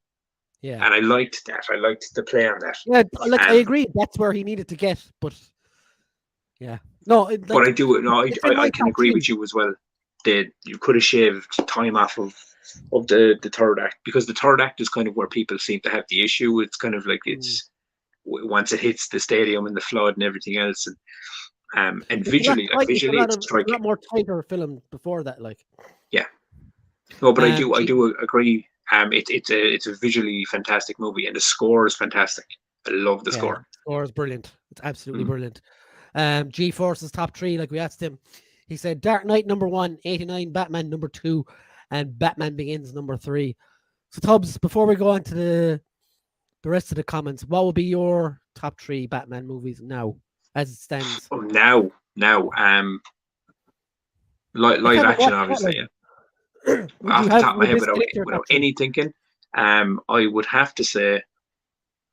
yeah, And I liked that. I liked the play on that. yeah. Like I Um, agree, that's where he needed to get. But yeah, no, but like it's in I my can top agree three. with you as well. That you could have shaved time off of the third act because the third act is kind of where people seem to have the issue. It's kind of like Mm. it's once it hits the stadium and the flood and everything else, and It's a lot like tight. visually, it's It's a lot striking. more tighter film before that. Like, Yeah. No, but I gee, do agree. It's a visually fantastic movie, and the score is fantastic. I love the yeah, score. score is brilliant. It's absolutely Mm. brilliant. G Force's top three, like we asked him, he said Dark Knight number 1, 89, Batman number 2, and Batman Begins number 3. So Tubbs, before we go on to the rest of the comments, what will be your top 3 Batman movies now, as it stands? Oh, now, Like live kind of action, what obviously. like Yeah. would you Off the have top of my would head, this get into your top 3? any thinking, I would have to say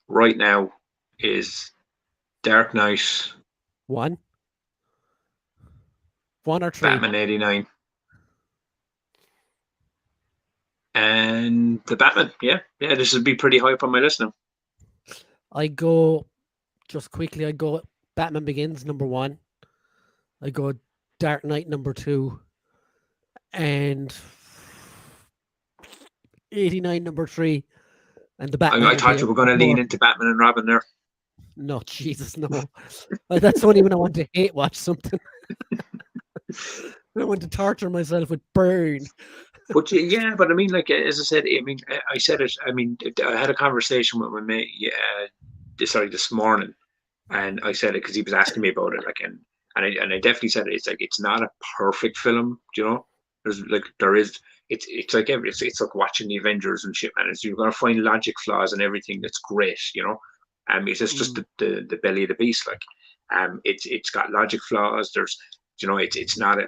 right now is Dark Knight, One, one or three? Batman '89, And the Batman, yeah, this would be pretty high up on my list now. I go Batman Begins number 1. I go Dark Knight number 2, and 89 number 3, and the Batman. I thought you were going to lean into Batman and Robin there. No, Jesus, no. That's only when I want to hate watch something. I want to torture myself with Burn. But yeah, but I mean, like as I said, I mean, I said it. I mean, I had a conversation with my mate, this morning, and I said it because he was asking me about it, like, and I definitely said it. It's like it's not a perfect film, you know. It's like watching the Avengers and shit, man. You're gonna find logic flaws and everything that's great, you know. It's just the belly of the beast, like, it's got logic flaws. There's, you know, it's not a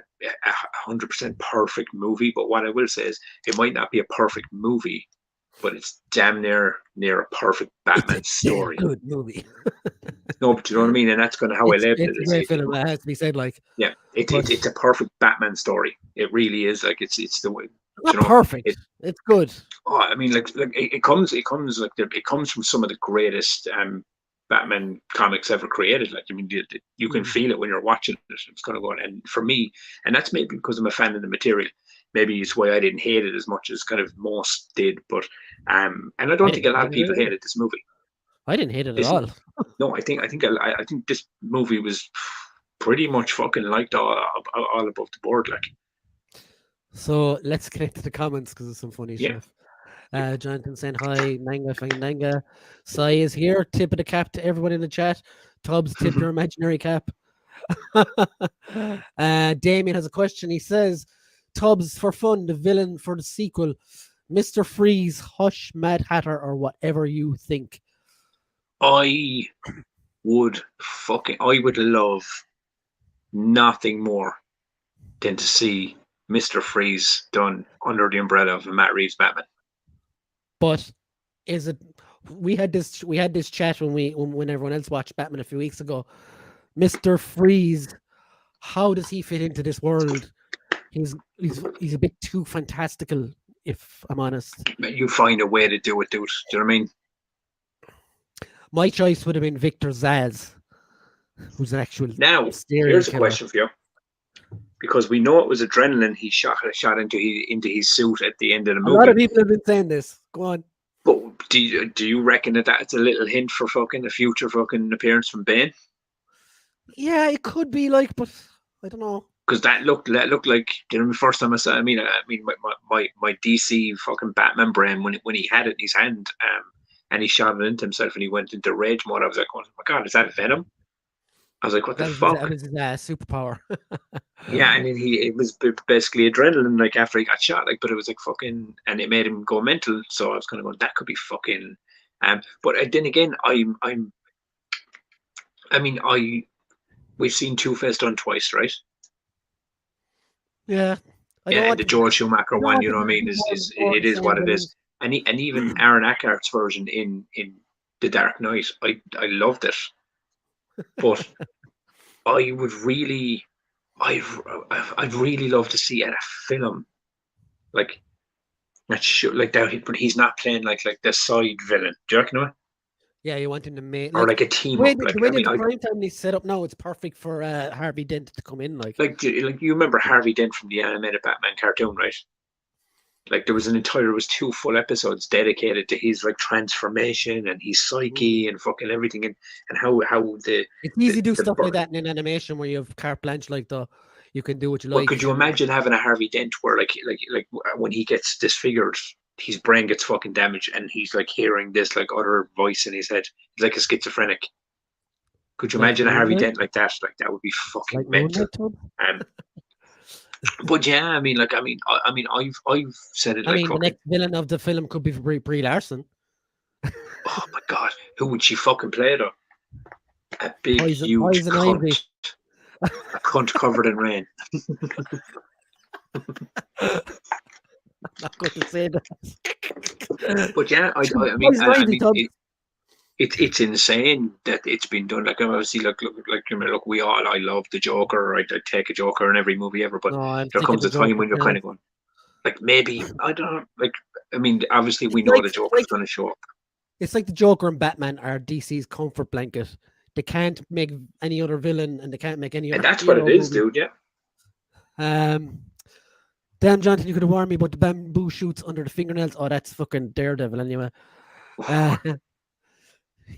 100% perfect movie, but what I will say is it might not be a perfect movie, but it's damn near a perfect Batman story. Good movie. No, but you know what I mean, and that's kind of how I label it. It's a great film. It has to be said, like. Yeah, it's a perfect Batman story. It really is. Like it's the way. Not perfect. It's good. Oh, I mean, like it comes from some of the greatest Batman comics ever created. Like, I mean, you can feel it when you're watching it. It's kind of going, and for me, and that's maybe because I'm a fan of the material. Maybe it's why I didn't hate it as much as kind of most did. But and I don't think a lot of people hated this movie. I didn't hate it at all. No, I think this movie was pretty much fucking liked all above the board, like. So let's get into the comments because there's some funny stuff. Jonathan saying hi, Manga Fanganga. Sai is here. Tip of the cap to everyone in the chat. Tubbs, tip your imaginary cap. Damien has a question. He says, Tubbs, for fun, the villain for the sequel, Mr. Freeze, Hush, Mad Hatter, or whatever you think. I would love nothing more than to see Mr. Freeze done under the umbrella of a Matt Reeves Batman. But is it? We had this chat when everyone else watched Batman a few weeks ago. Mr. Freeze, how does he fit into this world? He's a bit too fantastical, if I'm honest. You find a way to do it, dude. Do you know what I mean? My choice would have been Victor Zsasz, who's an actual. Now, here's a question for you. Because we know it was adrenaline he shot into his suit at the end of the movie. A lot of people have been saying this. Go on. But do you reckon that's a little hint for fucking a future fucking appearance from Bane? Yeah, it could be like, but I don't know. Because that looked like, you know, the first time I saw. I mean, my DC fucking Batman brain when he had it in his hand, and he shot it into himself and he went into rage mode. I was like, oh my god, is that Venom? I was like, what the fuck? That was his superpower. Yeah, and then it was basically adrenaline, like, after he got shot, like, but it was like fucking, and it made him go mental. So I was kind of going, that could be fucking. But then again, we've seen Two-Face done twice, right? Yeah. And the Joel Schumacher one, you know what I mean, is what it is. And even Aaron Eckhart's version in The Dark Knight, I loved it. But I would really, I'd really love to see a film like that. Like that, but he's not playing like the side villain. Do you reckon? Yeah, you want him to make or like a team up. The way the prime time is set up now, it's perfect for Harvey Dent to come in. Like you remember Harvey Dent from the animated Batman cartoon, right? Like there was 2 full episodes dedicated to his like transformation and his psyche and fucking everything and how it's easy to do stuff like that in an animation where you have carte blanche, like you can do what you like. Could you imagine having a Harvey Dent where like when he gets disfigured, his brain gets fucking damaged and he's like hearing this like other voice in his head. He's like a schizophrenic. Could you imagine a Harvey Dent like that? Like that would be fucking mental. But yeah, I've said it. The next villain of the film could be Brie Larson. Oh my god, who would she fucking play though? A big, huge cunt. A cunt covered in rain. I'm not going to say that. But yeah, it's insane that it's been done. Like obviously, look, I love the Joker. Right, I take a Joker in every movie ever. But there comes a time when you're kind of going, Like maybe I don't know. Like I mean, obviously we It's know like, the Joker's going to show up. it's like the Joker and Batman are DC's comfort blanket. They can't make any other villain, and they can't make any And other that's what it hero is, movie. dude. Yeah. Dan Johnson, you could have warned me about the bamboo shoots under the fingernails. Oh, that's fucking Daredevil anyway. Uh,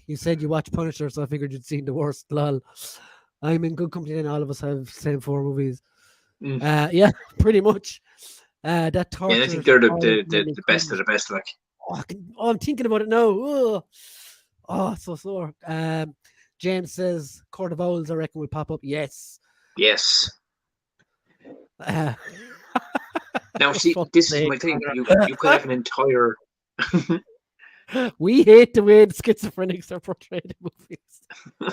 you said you watch Punisher, so I figured you'd seen the worst. Lol. I'm in good company, and all of us have same 4 movies. Mm. Yeah, pretty much. That Yeah, I torture think is they're always made me the best of cringe. the best. Like, I'm thinking about it now. Ugh. Oh, so sore. James says Court of Owls, I reckon, will pop up. Yes. yes. Uh, Now, see, fuck's this is sake, my thing. Connor. You could have an entire. We hate the way the schizophrenics are portrayed in movies.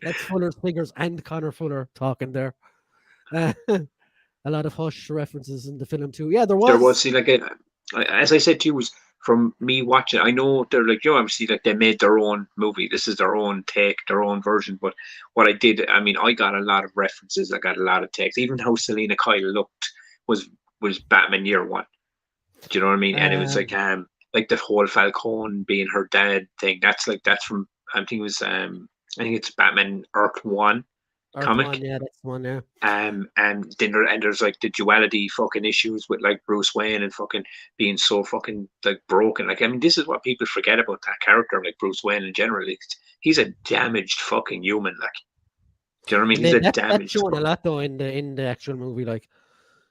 That's Fuller's figures and Connor Fuller talking there. A lot of Hush references in the film too. Yeah, there There was was. see like as I said to you, was from me watching. I know they're like obviously like they made their own movie. This is their own take, their own version. But what I did, I mean, I got a lot of references. I got a lot of takes. Even how Selena Kyle looked was Batman Year One. Do you know what I mean? And it was Um, like the whole Falcone being her dad thing. That's from I think it was I think it's Batman Earth One Earth comic. One, yeah, that's the one, yeah. And then there's like the duality fucking issues with like Bruce Wayne and fucking being so fucking like broken. Like, I mean, this is what people forget about that character, like Bruce Wayne in general. He's a damaged fucking human. Like, do you know what I mean? And He's then a that's damaged. shown a lot though in the actual movie. Like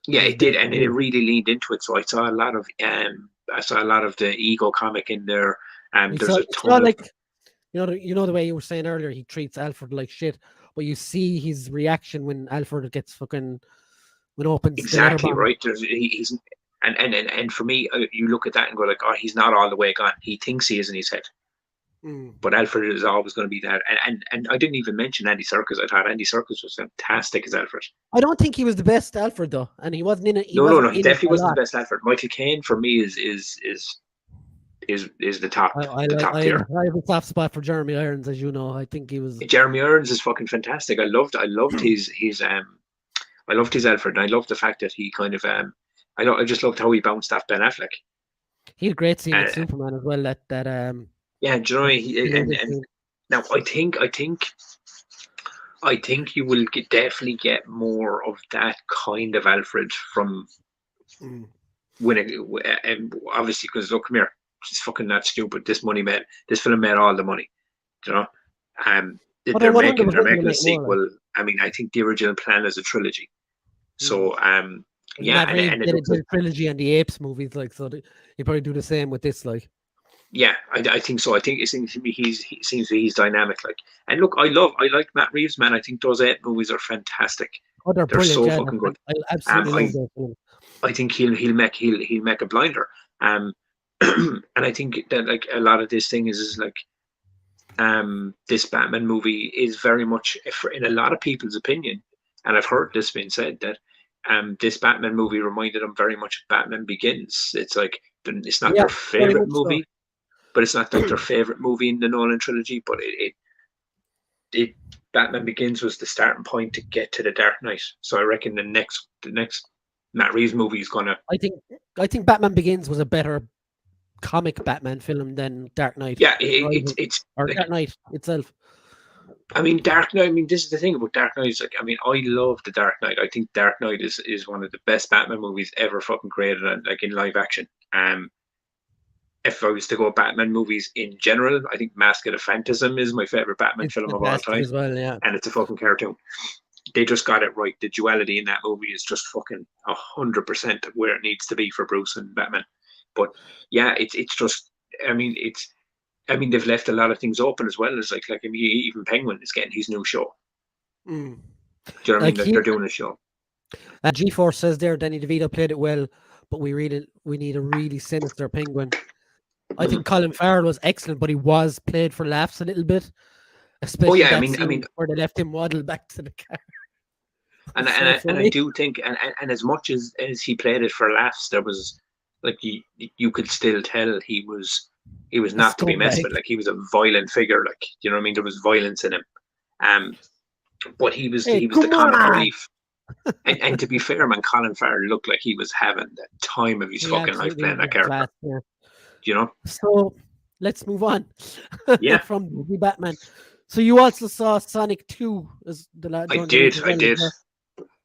Yeah, he's it did, and it basically really leaned into it. So I saw a lot of the ego comic in there. There's a it's ton not of like you know the way you were saying earlier, he treats Alfred like shit, but you see his reaction when Alfred gets fucking when opens the letter exactly bomb. right. He's and for me, you look at that and go like, oh, he's not all the way gone. He thinks he is in his head. Mm. But Alfred is always going to be that. And I didn't even mention Andy Serkis. I thought Andy Serkis was fantastic as Alfred. I don't think he was the best Alfred though, and he wasn't in it. He No, wasn't he in it definitely a wasn't lot. the best Alfred. Michael Caine for me is I the like top tier. I have a soft spot for Jeremy Irons, as you know. I think he was. Jeremy Irons is fucking fantastic. I loved I loved his Alfred. And I loved the fact that he kind of I just loved how he bounced off Ben Affleck. He had a great scene with Uh, Superman as well. That yeah, do you know, creative and scene. now I think you will definitely get more of that kind of Alfred from Mm. when it, and obviously because look, come here, it's fucking not stupid. This film made all the money, you know. But they're They're 100% going to making a make more. Like, sequel. I mean, I think the original plan is a trilogy. mm. So yeah, Matt Reeves and it looks did like a trilogy on the Apes movies, like so. He probably do the same with this, like. yeah, I think so. I think it seems to me he seems to be he's dynamic. Like, and look, I like Matt Reeves, man. I think those 8 movies are fantastic. Oh, they're They're brilliant. so Yeah, fucking good. I absolutely love I those films. I think he'll make a blinder. And I think that like a lot of this thing is like this Batman movie is very much in a lot of people's opinion, and I've heard this being said that this Batman movie reminded them very much of Batman Begins. It's like it's not Yeah, their very favorite much so. movie, but it's not like their favorite movie in the Nolan trilogy. But it Batman Begins was the starting point to get to the Dark Knight. So I reckon the next Matt Reeves movie is gonna. I think I think Batman Begins was a better comic Batman film than Dark Knight Yeah, Rises it's or like Dark Knight itself. I mean Dark Knight. I mean this is the thing about Dark Knight. Is like I mean I love the Dark Knight. I think Dark Knight is one of the best Batman movies ever fucking created, like in live action. If I was to go Batman movies in general, I think Mask of the Phantasm is my favorite Batman It's film of all fantastic time, as well. Yeah, and it's a fucking cartoon. They just got it right. The duality in that movie is just fucking 100% where it needs to be for Bruce and Batman. But yeah, it's just. I mean, they've left a lot of things open as well. As like I mean, even Penguin is getting his new show. mm. Do you know what I mean? Like Like they're doing a show. G-Force says there, Danny DeVito played it well, but we need a really sinister Penguin. I think Colin Farrell was excellent, but he was played for laughs a little bit, Oh especially yeah, that I scene mean, where they left him waddle back to the car. and It's so I funny. do think, and as much as he played it for laughs, there was like you could still tell he was A not to be messed scumbag. with. Like he was a violent figure. Like you know what I mean? There was violence in him. Um, but Hey, he was the come comic on! relief. And to be fair, man, Colin Farrell looked like he was having the time of his He fucking life absolutely playing that was character. class. Yeah. You know? So let's move on Yeah, from the Batman. So you also saw Sonic 2 as I during the week did. as I well. did.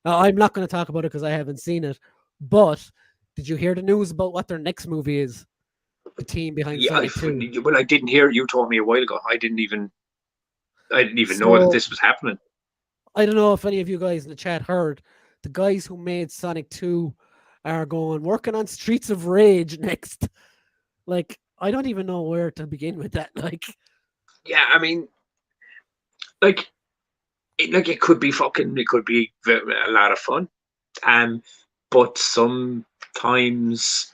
I'm not going to talk about it because I haven't seen it. But did you hear the news about what their next movie is? The team behind Yeah, Sonic 2. well, I didn't hear. You told me a while ago. I didn't even know that So this was happening. I don't know if any of you guys in the chat heard. The guys who made Sonic 2 are working on Streets of Rage next. Like, I don't even know where to begin with that. Like, Yeah, I mean, like, it could be fucking. It could be a lot of fun. But sometimes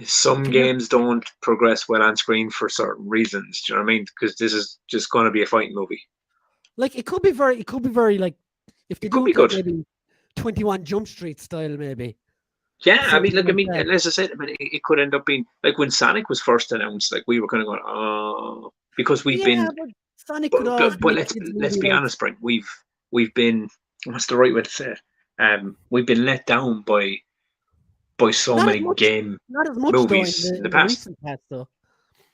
some yeah, games don't progress well on screen for certain reasons. Do you know what I mean? Because this is just going to be a fighting movie. like it could be very like if they It could do be it like good. maybe 21 Jump Street style, maybe Yeah, I mean, something like that. as I said, I mean, it could end up being like when Sonic was first announced, like we were kind of going, oh, because we've Yeah, been, but Sonic could always be but a kids let's movie. be Like, honest, Brian, we've been, what's the right way to say it? We've been let down by so not as many much, game not as much though movies in the in the past. recent past though.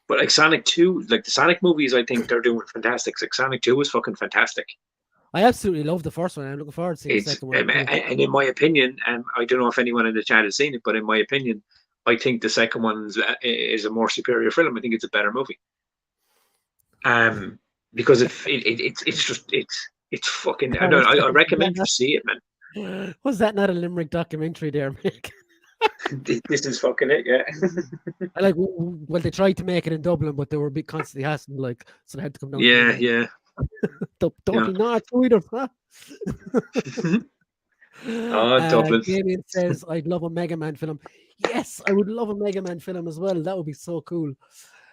But like Sonic 2, like the Sonic movies, I think they're doing fantastic. Like Sonic 2 is fucking fantastic. I absolutely love the first one. I'm looking forward to seeing the It's second one too. and in my opinion, I don't know if anyone in the chat has seen it, but in my opinion, I think the second one is a more superior film. I think it's a better movie. Because it's fucking. I recommend you see it, man. Was that not a Limerick documentary there, Mick? This is fucking it, yeah. I like. Well, they tried to make it in Dublin, but they were constantly hassling, like, so they had to come down. Yeah, to yeah. Dirty North either. Huh? Dublin. Damien says, "I'd love a Mega Man film." Yes, I would love a Mega Man film as well. That would be so cool.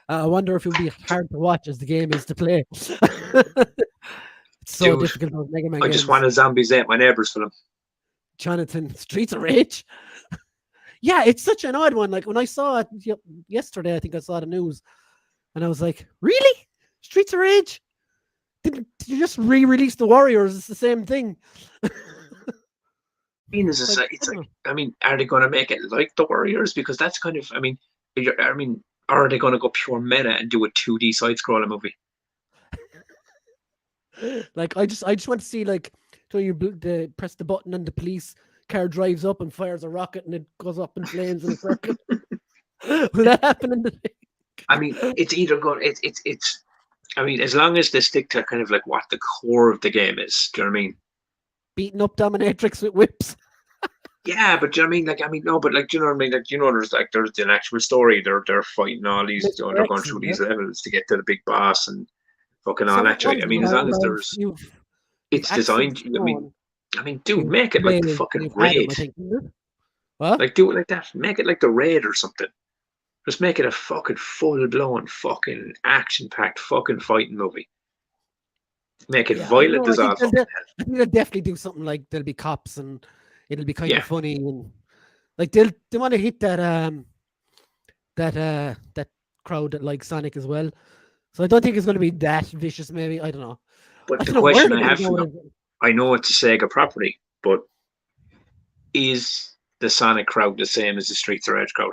I wonder if it would be hard to watch as the game is to play. It's so Dude, difficult with Mega Man I games. just want a Zombies Ate My Neighbors film. Jonathan, Streets of Rage. Yeah, it's such an odd one. Like when I saw it yesterday, I think I saw the news, and I was like, "Really, Streets of Rage? Did you just re-release the Warriors? It's the same thing." I mean, it's like, I mean, are they going to make it like the Warriors? Because that's kind of, I mean, or are they going to go pure meta and do a 2D side-scroller movie? Like I just want to see like, so you press the button and the police car drives up and fires a rocket and it goes up in flames in a circle. Will that happen in the? I mean, it's either going. It's. I mean, as long as they stick to kind of like what the core of the game is. Do you know what I mean? Beating up dominatrix with whips. Yeah, but do you know what I mean? Like, I mean, no, but like, do you know what I mean? Like, you know, there's an actual story. They're fighting all these. You know, they're going through these levels to get to the big boss and fucking all that. I mean, as long as there's, it's designed. I mean, dude, make it like the fucking Raid. What? Like, do it like that. Make it like the Raid or something. Just make it a fucking full-blown, fucking action-packed fucking fighting movie. Make it violent as all. I think they'll definitely do something like there'll be cops and it'll be kind of funny and like they want to hit that that crowd that likes Sonic as well. So I don't think it's going to be that vicious. Maybe I don't know. But the question I have for them, I know it's a Sega property, but is the Sonic crowd the same as the Streets of Rage crowd?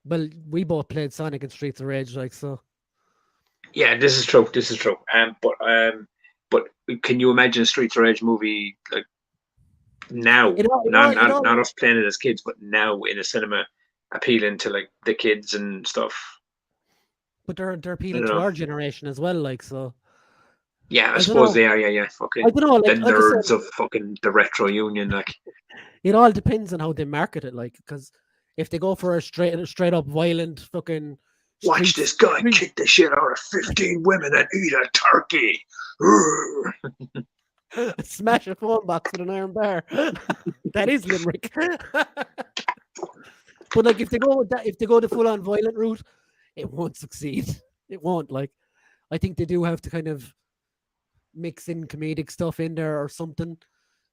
Well, we both played Sonic and Streets of Rage, like so. Yeah, this is true. This is true. But can you imagine a Streets of Rage movie like now? Not us playing it as kids, but now in a cinema, appealing to like the kids and stuff. But they're appealing to our generation as well, like so. Yeah, I suppose they are. Yeah. Fucking. I don't know. Like, the nerds of fucking the retro union, like. It all depends on how they market it, like, because if they go for a straight up violent fucking. Watch this guy kick the shit out of 15 women and eat a turkey. Smash a phone box with an iron bar. That is Limerick. But like, if they go the full on violent route, it won't succeed. It won't. Like, I think they do have to kind of mix in comedic stuff in there or something.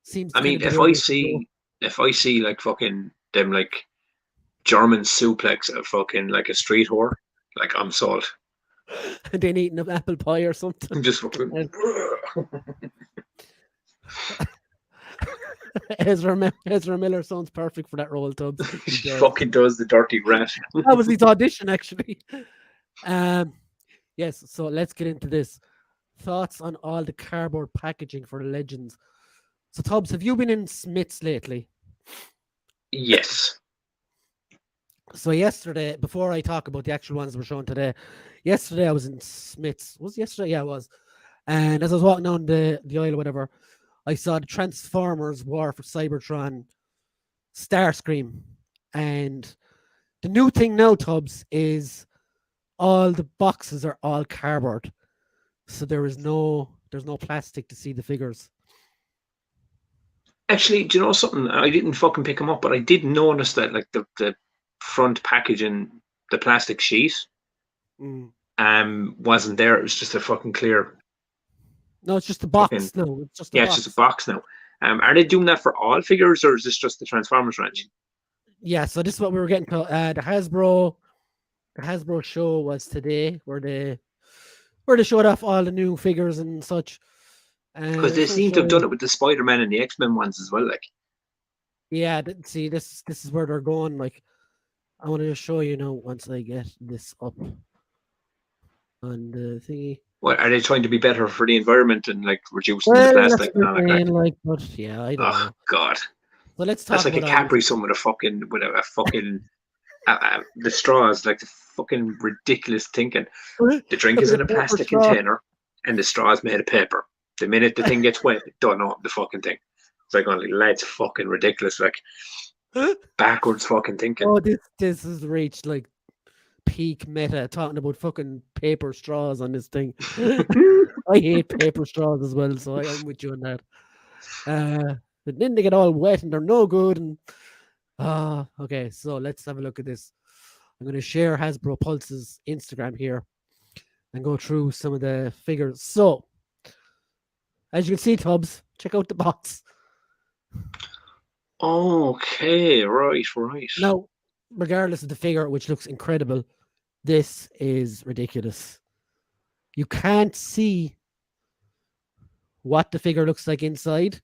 Seems. I mean, if I see like fucking them like German suplex a fucking like a street whore, like I'm sold. And then eating an apple pie or something. I'm just fucking. Ezra Miller sounds perfect for that role, Tubbs. He He does. fucking does the dirty rat. That was his audition, actually. Yes, so let's get into this. Thoughts on all the cardboard packaging for the Legends. So, Tubbs, have you been in Smith's lately? Yes. So yesterday, before I talk about the actual ones we're showing today, yesterday I was in Smith's. Was it yesterday? Yeah, it was. And as I was walking down the aisle or whatever, I saw the Transformers War for Cybertron Starscream. And the new thing now, Tubbs, is all the boxes are all cardboard. So there's no plastic to see the figures. Actually, do you know something? I didn't fucking pick them up, but I did notice that like the front packaging, the plastic sheet, Mm. wasn't there. It was just a fucking clear. No, it's just a Fucking, box. No, it's just a yeah, box. it's just a box now. Are they doing that for all figures, or is this just the Transformers range? Yeah, so this is what we were getting to. The Hasbro show was today, where they showed off all the new figures and such. Because they Just wanna seem to show have done you- it with the Spider-Man and the X-Men ones as well. Like, Yeah, see, this is where they're going. Like, I want to just show you now once I get this up on the thingy. what are they trying to be better for the environment and like reducing the Well, that's plastic what and all they're that? saying, like, but yeah, I don't Oh know. God, So let's that's talk like a about all Capri these. Sun with a fucking the straws, like the fucking ridiculous thinking. The drink is in a Paper plastic straw. container and the straw is made of paper. The minute the thing gets wet, don't know the fucking thing. It's like, lads, fucking ridiculous. Like, backwards fucking thinking. Oh, this has reached like peak meta, talking about fucking paper straws on this thing. I hate paper straws as well, so I'm with you on that. But then they get all wet and they're no good. And okay, so let's have a look at this. I'm going to share Hasbro Pulse's Instagram here and go through some of the figures. So, as you can see, Tubbs, check out the box. Okay, right. Now, regardless of the figure, which looks incredible, this is ridiculous. You can't see what the figure looks like inside.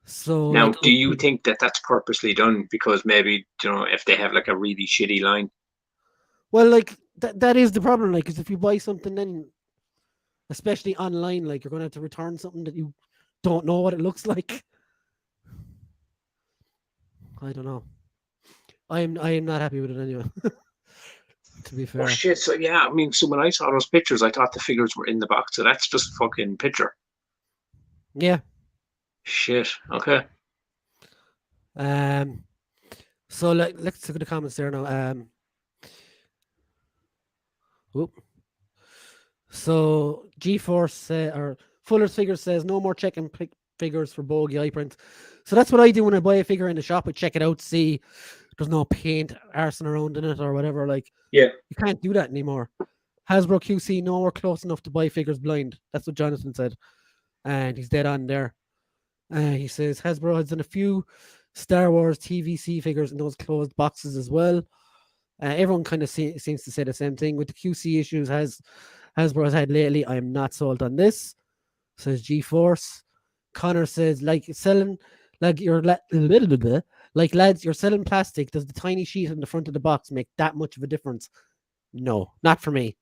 So Now, like, do you think that that's purposely done because maybe, if they have like a really shitty line? well, like that is the problem. Like, because if you buy something, then especially online, like you're gonna have to return something that you don't know what it looks like. I don't know. I am not happy with it anyway. To be fair. Oh shit! So yeah, I mean, so when I saw those pictures, I thought the figures were in the box. So that's just a fucking picture. Yeah. Shit. Okay. So let's look at the comments there now. Whoop. So GeForce or Fuller's Figures says no more checking figures for bogey eye prints. So that's what I do when I buy a figure in the shop. I check it out, see there's no paint arsing around in it or whatever. Like, yeah, you can't do that anymore. Hasbro QC, no, we're close enough to buy figures blind. That's what Jonathan said, and he's dead on there. He says Hasbro has done a few Star Wars TVC figures in those closed boxes as well. Everyone kind of seems to say the same thing with the QC issues Hasbro has had lately. I am not sold on this, says GeForce. Connor says, like selling, like you're like lads, you're selling plastic. Does the tiny sheet in the front of the box make that much of a difference? No, not for me.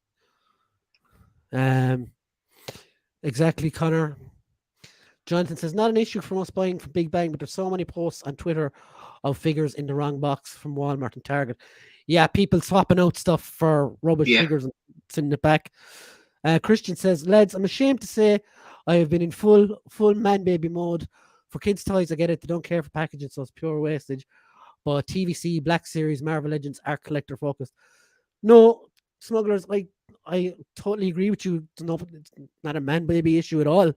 Exactly, Connor. Jonathan says, not an issue from us buying from Big Bang, but there's so many posts on Twitter of figures in the wrong box from Walmart and Target. Yeah, people swapping out stuff for rubbish figures and sending it back. Christian says, lads, I'm ashamed to say I have been in full man baby mode. For kids' toys, I get it. They don't care for packaging, so it's pure wastage. But TVC, Black Series, Marvel Legends are collector focused. No, smugglers, I totally agree with you. It's not a man baby issue at all.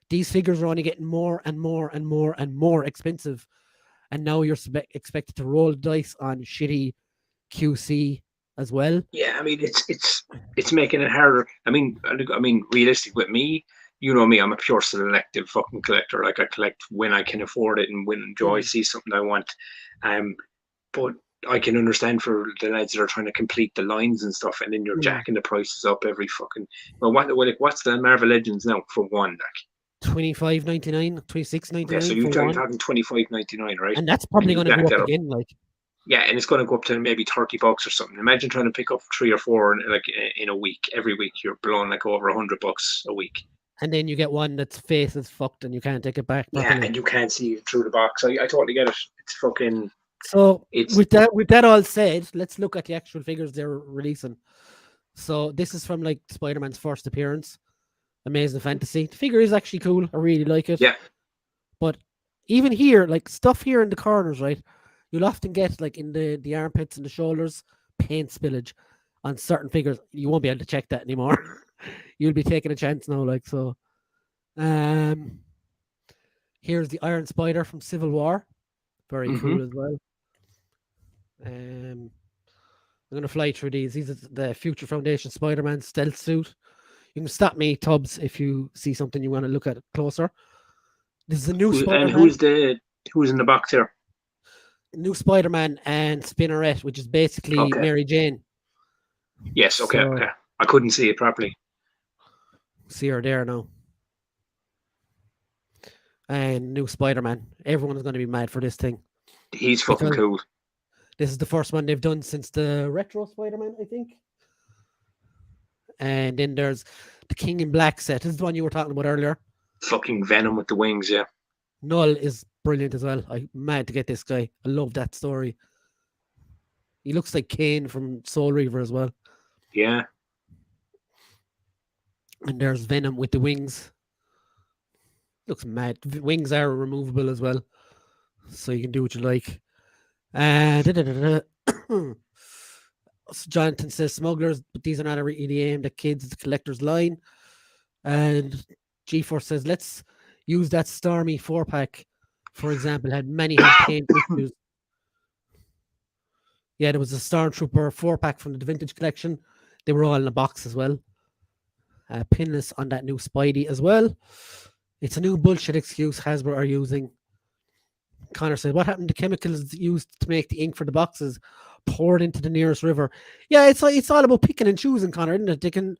These figures are only getting more and more and more and more expensive. And now you're expected to roll the dice on shitty QC as well. Yeah, I mean, it's making it harder. I mean, realistic with me, you know me, I'm a pure selective fucking collector. Like, I collect when I can afford it and when I see something I want. But I can understand for the lads that are trying to complete the lines and stuff, and then you're jacking the prices up every fucking. Well, what's the Marvel Legends now for one? Like, $25.99, Okay, so $26.99 you're for one, talking 25.99, right? and that's And probably you going to back go up that up. again. Like, Yeah, and it's going to go up to maybe $30 or something. Imagine trying to pick up 3 or 4 like in a week. Every week you're blowing like over $100 a week. and then you get one that's face is fucked and you can't take it back Yeah, properly. and you can't see through the box. I totally get it. It's fucking. So It's with that all said, let's look at the actual figures they're releasing. So this is from like Spider-Man's first appearance, Amazing Fantasy. The figure is actually cool. I really like it. yeah, But even here, like stuff here in the corners, right? You'll often get like in the armpits and the shoulders, paint spillage on certain figures. You won't be able to check that anymore. You'll be taking a chance now, like so. Um, here's the Iron Spider from Civil War. Very cool as well. I'm gonna fly through these. These are the Future Foundation Spider-Man stealth suit. You can stop me, Tubbs, if you see something you want to look at closer. This is a new And Spider-Man. who's in the box here? New Spider-Man and Spinneret, which is basically Okay. Mary Jane. Yes. Okay. So- Okay. I couldn't see it properly. See her there now. And new Spider-Man. Everyone is going to be mad for this thing. He's fucking Because- cool. This is the first one they've done since the retro Spider-Man, I think. And then there's the King in Black set. This is the one you were talking about earlier. Fucking Venom with the wings. Yeah. Null is brilliant as well. I'm mad to get this guy. I love that story. He looks like Kane from Soul Reaver as well. Yeah. And there's Venom with the wings. Looks mad. Wings are removable as well. So you can do what you like. So Jonathan says smugglers, but these are not really aimed at kids. It's a collector's line. And G-Force says, let's use that Stormy 4-pack, for example, had paint issues. Yeah, there was a Stormtrooper 4-pack from the Vintage Collection. They were all in a box as well. Pinless on that new Spidey as well. It's a new bullshit excuse Hasbro are using. Connor said, what happened to chemicals used to make the ink for the boxes poured into the nearest river? Yeah, it's all about picking and choosing, Connor, isn't it?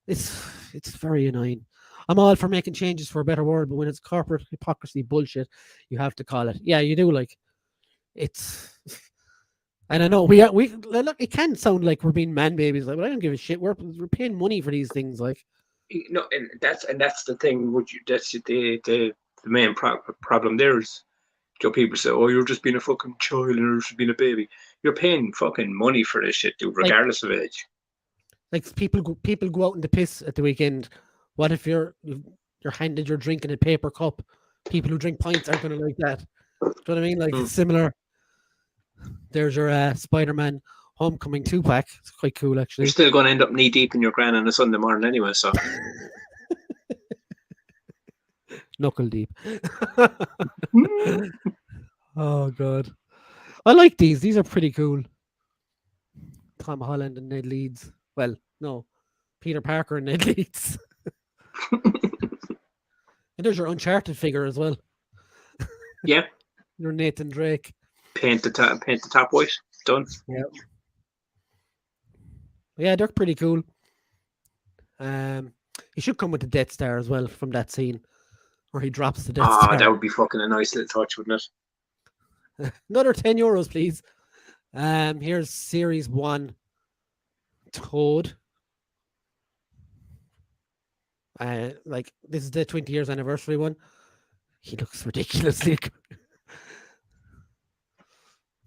It's very annoying. I'm all for making changes for a better world, but when it's corporate hypocrisy bullshit, you have to call it. Yeah, you do. Like, it's. And I know we look. It can sound like we're being man babies, like, but I don't give a shit. We're paying money for these things, like. No, and that's the thing. That's the main problem there is. People say, "Oh, you're just being a fucking child and you're just being a baby." You're paying fucking money for this shit, dude, regardless of age. Like people go out in the piss at the weekend. What if you're handed your drink in a paper cup? People who drink pints aren't going to like that. Do you know what I mean? Like it's similar. There's your Spider-Man Homecoming 2-pack. It's quite cool, actually. You're still going to end up knee deep in your gran on a Sunday morning anyway, so. Knuckle deep. Oh god, I like these. These are pretty cool. Tom Holland and Ned Leeds. Well, no, Peter Parker and Ned Leeds. And there's your Uncharted figure as well. Yeah. Your Nathan Drake. Paint the top white. Done. Yeah. Yeah, they're pretty cool. He should come with the Death Star as well from that scene where he drops the Death Star. That would be fucking a nice little touch, wouldn't it? Another €10, please. Here's Series 1 Toad. Like this is the 20 years anniversary one. He looks ridiculously good.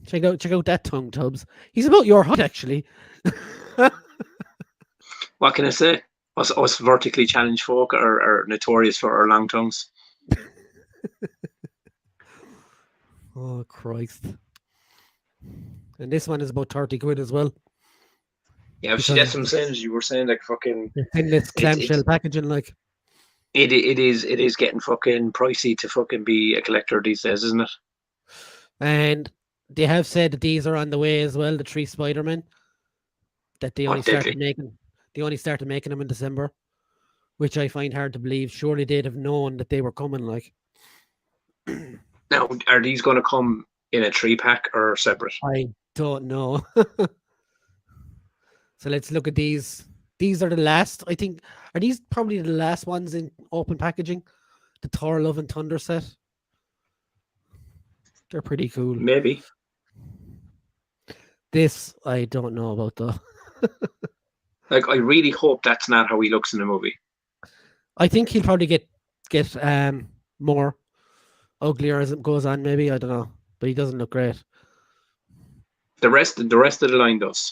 Check out that tongue, Tubbs. He's about your height, actually. What can I say? Us vertically challenged folk are notorious for our long tongues. Oh Christ! And this one is about 30 quid as well. Yeah, see, that's what I'm saying. As you were saying, like fucking. In this clamshell packaging, like. It is getting fucking pricey to fucking be a collector these days, isn't it? And they have said that these are on the way as well. The 3 Spider-Men that they only started making. They only started making them in December, which I find hard to believe. Surely they'd have known that they were coming. Like, now, are these going to come in a 3-pack or separate? I don't know. So let's look at these. These are the last. I think are these probably the last ones in open packaging. the Thor Love and Thunder set. They're pretty cool. Maybe. This I don't know about though. Like, I really hope that's not how he looks in the movie. I think he'll probably get more uglier as it goes on. Maybe, I don't know, but he doesn't look great. The rest of the line does.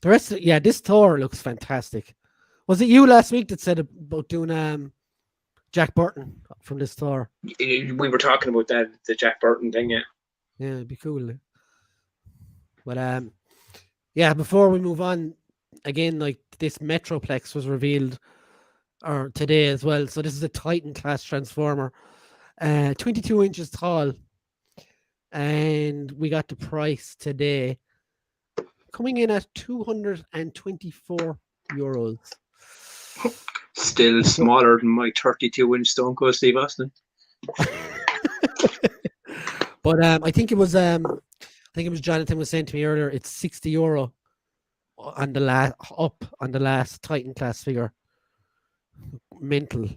The rest, this Thor looks fantastic. Was it you last week that said about doing Jack Burton from this Thor? We were talking about that, the Jack Burton thing, yeah. Yeah, it'd be cool. But before we move on, again, like this Metroplex was revealed today as well. So this is a Titan class Transformer, 22 inches tall, and we got the price today, coming in at €224. Still smaller than my 32-inch Stone Cold Steve Austin. But I think it was Jonathan was saying to me earlier, it's €60 on the last Titan class figure. Mental.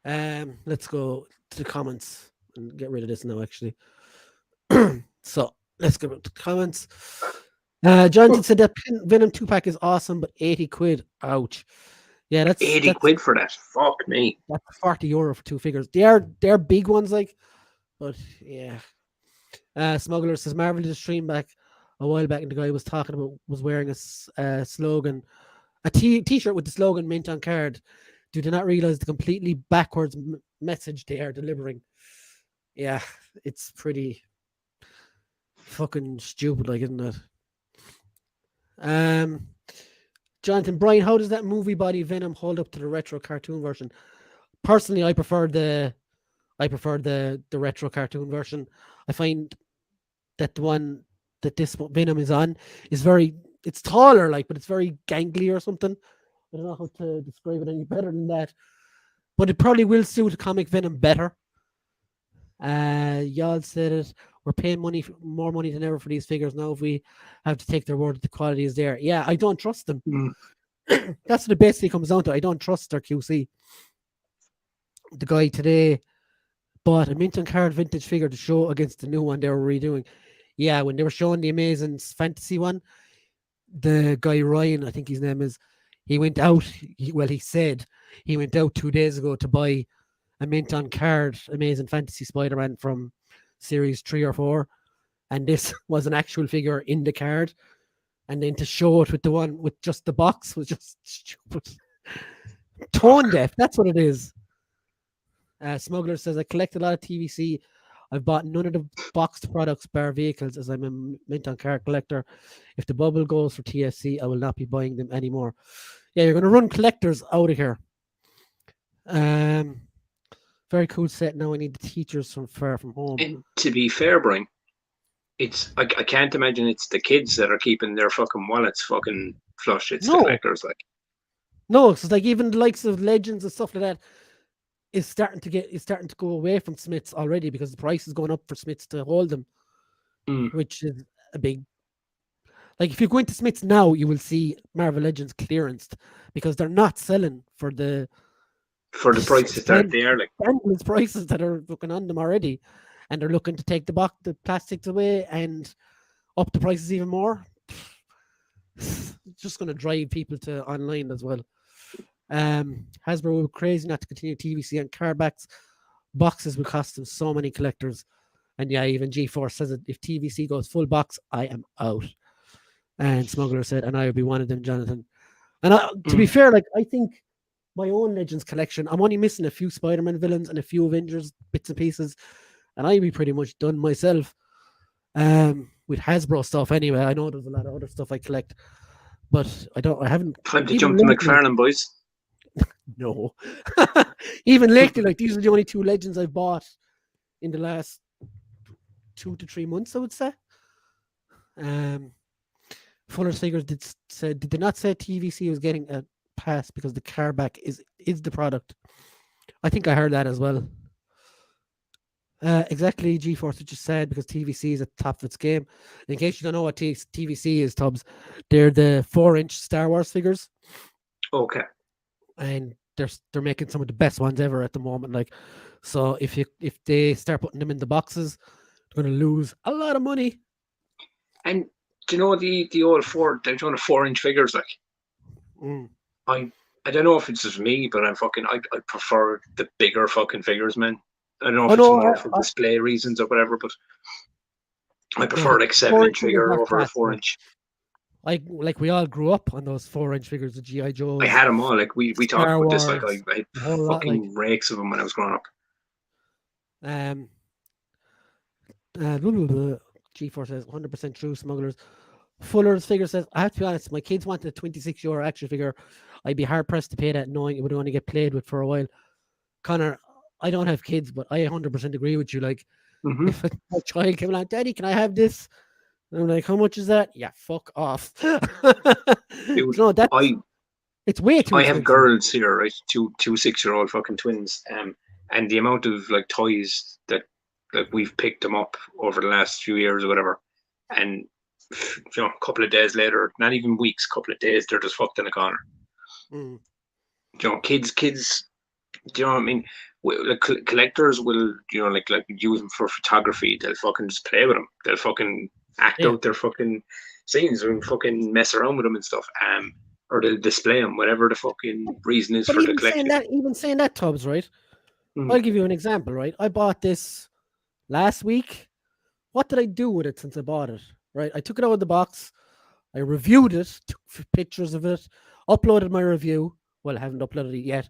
Let's go to the comments and get rid of this now, actually. So let's go to the comments. Jonathan said that Venom 2-pack is awesome, but 80 quid. Ouch. Yeah, that's 80 quid for that. Fuck me. That's €40 for two figures. They're big ones, like, but yeah. Smuggler says Marvel did a stream back a while back, and the guy was wearing a slogan, a t-shirt with the slogan mint on card. Do they not realize the completely backwards message they are delivering? Yeah, it's pretty fucking stupid, like, isn't it? Jonathan, Brian, how does that movie body Venom hold up to the retro cartoon version? Personally, I prefer the retro cartoon version. I find that the one that this Venom is on is it's taller, like, but it's very gangly or something. I don't know how to describe it any better than that. But it probably will suit comic Venom better. Y'all said it. We're paying more money than ever for these figures now. If we have to take their word that the quality is there. Yeah, I don't trust them. That's what it basically comes down to. I don't trust their QC. The guy today bought a mint on card vintage figure to show against the new one they were redoing. Yeah, when they were showing the Amazing Fantasy one, the guy Ryan, I think his name is, he went out. He said he went out 2 days ago to buy a mint on card Amazing Fantasy Spider-Man from series 3 or 4, and this was an actual figure in the card, and then to show it with the one with just the box was just stupid. Tone deaf, that's what it is. Smuggler says, I collect a lot of TVC. I've bought none of the boxed products bar vehicles, as I'm a mint on card collector. If the bubble goes for TSC, I will not be buying them anymore. Yeah, you're going to run collectors out of here. Very cool set. Now I need the teachers from Far From Home. And to be fair, Brian, it's I can't imagine it's the kids that are keeping their fucking wallets fucking flush. It's the collectors, like. No, it's like even the likes of Legends and stuff like that is starting to go away from Smiths already, because the price is going up for Smiths to hold them, which is a big. Like, if you go into Smiths now, you will see Marvel Legends clearanced because they're not selling for the prices that they are, like endless prices that are looking on them already, and they're looking to take the plastics away and up the prices even more. It's just going to drive people to online as well. Hasbro were crazy not to continue TVC and card backs. Boxes will cost them so many collectors. And yeah, even G4 says that if TVC goes full box, I am out. And Smuggler said, and I would be one of them, Jonathan. And to be fair, like, I think my own Legends collection, I'm only missing a few Spider-Man villains and a few Avengers bits and pieces, and I'd be pretty much done myself. With Hasbro stuff anyway. I know there's a lot of other stuff I collect, but I haven't. Time to jump to McFarlane, boys. No. Even lately, like, these are the only two Legends I've bought in the last 2 to 3 months, I would say. Fuller's Figures did they not say TVC was getting a pass because the car back is the product? I think I heard that as well. Exactly, G-Force, which is sad because TVC is at the top of its game. In case you don't know what TVC is, Tubbs, they're the 4-inch Star Wars figures. Okay. And they're making some of the best ones ever at the moment. Like, so if they start putting them in the boxes, they're going to lose a lot of money. And do you know the old 4-inch figures? Like, I don't know if it's just me, but I prefer the bigger fucking figures, man. I don't know if it's more for display reasons or whatever, but I prefer like 7-inch figure over a 4-inch. Like we all grew up on those 4-inch figures of G.I. Joes. I had them all. Like we talked about this. Like I had fucking rakes of them when I was growing up. G4 says 100% true. Smugglers. Fuller's figure says, I have to be honest, my kids wanted a €26 action figure. I'd be hard pressed to pay that, knowing it would only get played with for a while. Connor, I don't have kids, but I 100% agree with you. Like, if a child came along, Daddy, can I have this? And I'm like, how much is that? Yeah, fuck off. Dude, no, it's way too. I have girls here, right? Two 6-year-old fucking twins. And the amount of like toys that we've picked them up over the last few years or whatever, and a couple of days later, not even weeks, couple of days, they're just fucked in the corner. Kids. Do you know what I mean? Like collectors will, like use them for photography. They'll fucking just play with them. They'll fucking act out their fucking scenes and fucking mess around with them and stuff. Or they'll display them, whatever the fucking reason is for the collection. Even saying that, Tubbs, right? I'll give you an example, right? I bought this last week. What did I do with it since I bought it? Right? I took it out of the box. I reviewed it, took pictures of it, uploaded my review. Well, I haven't uploaded it yet.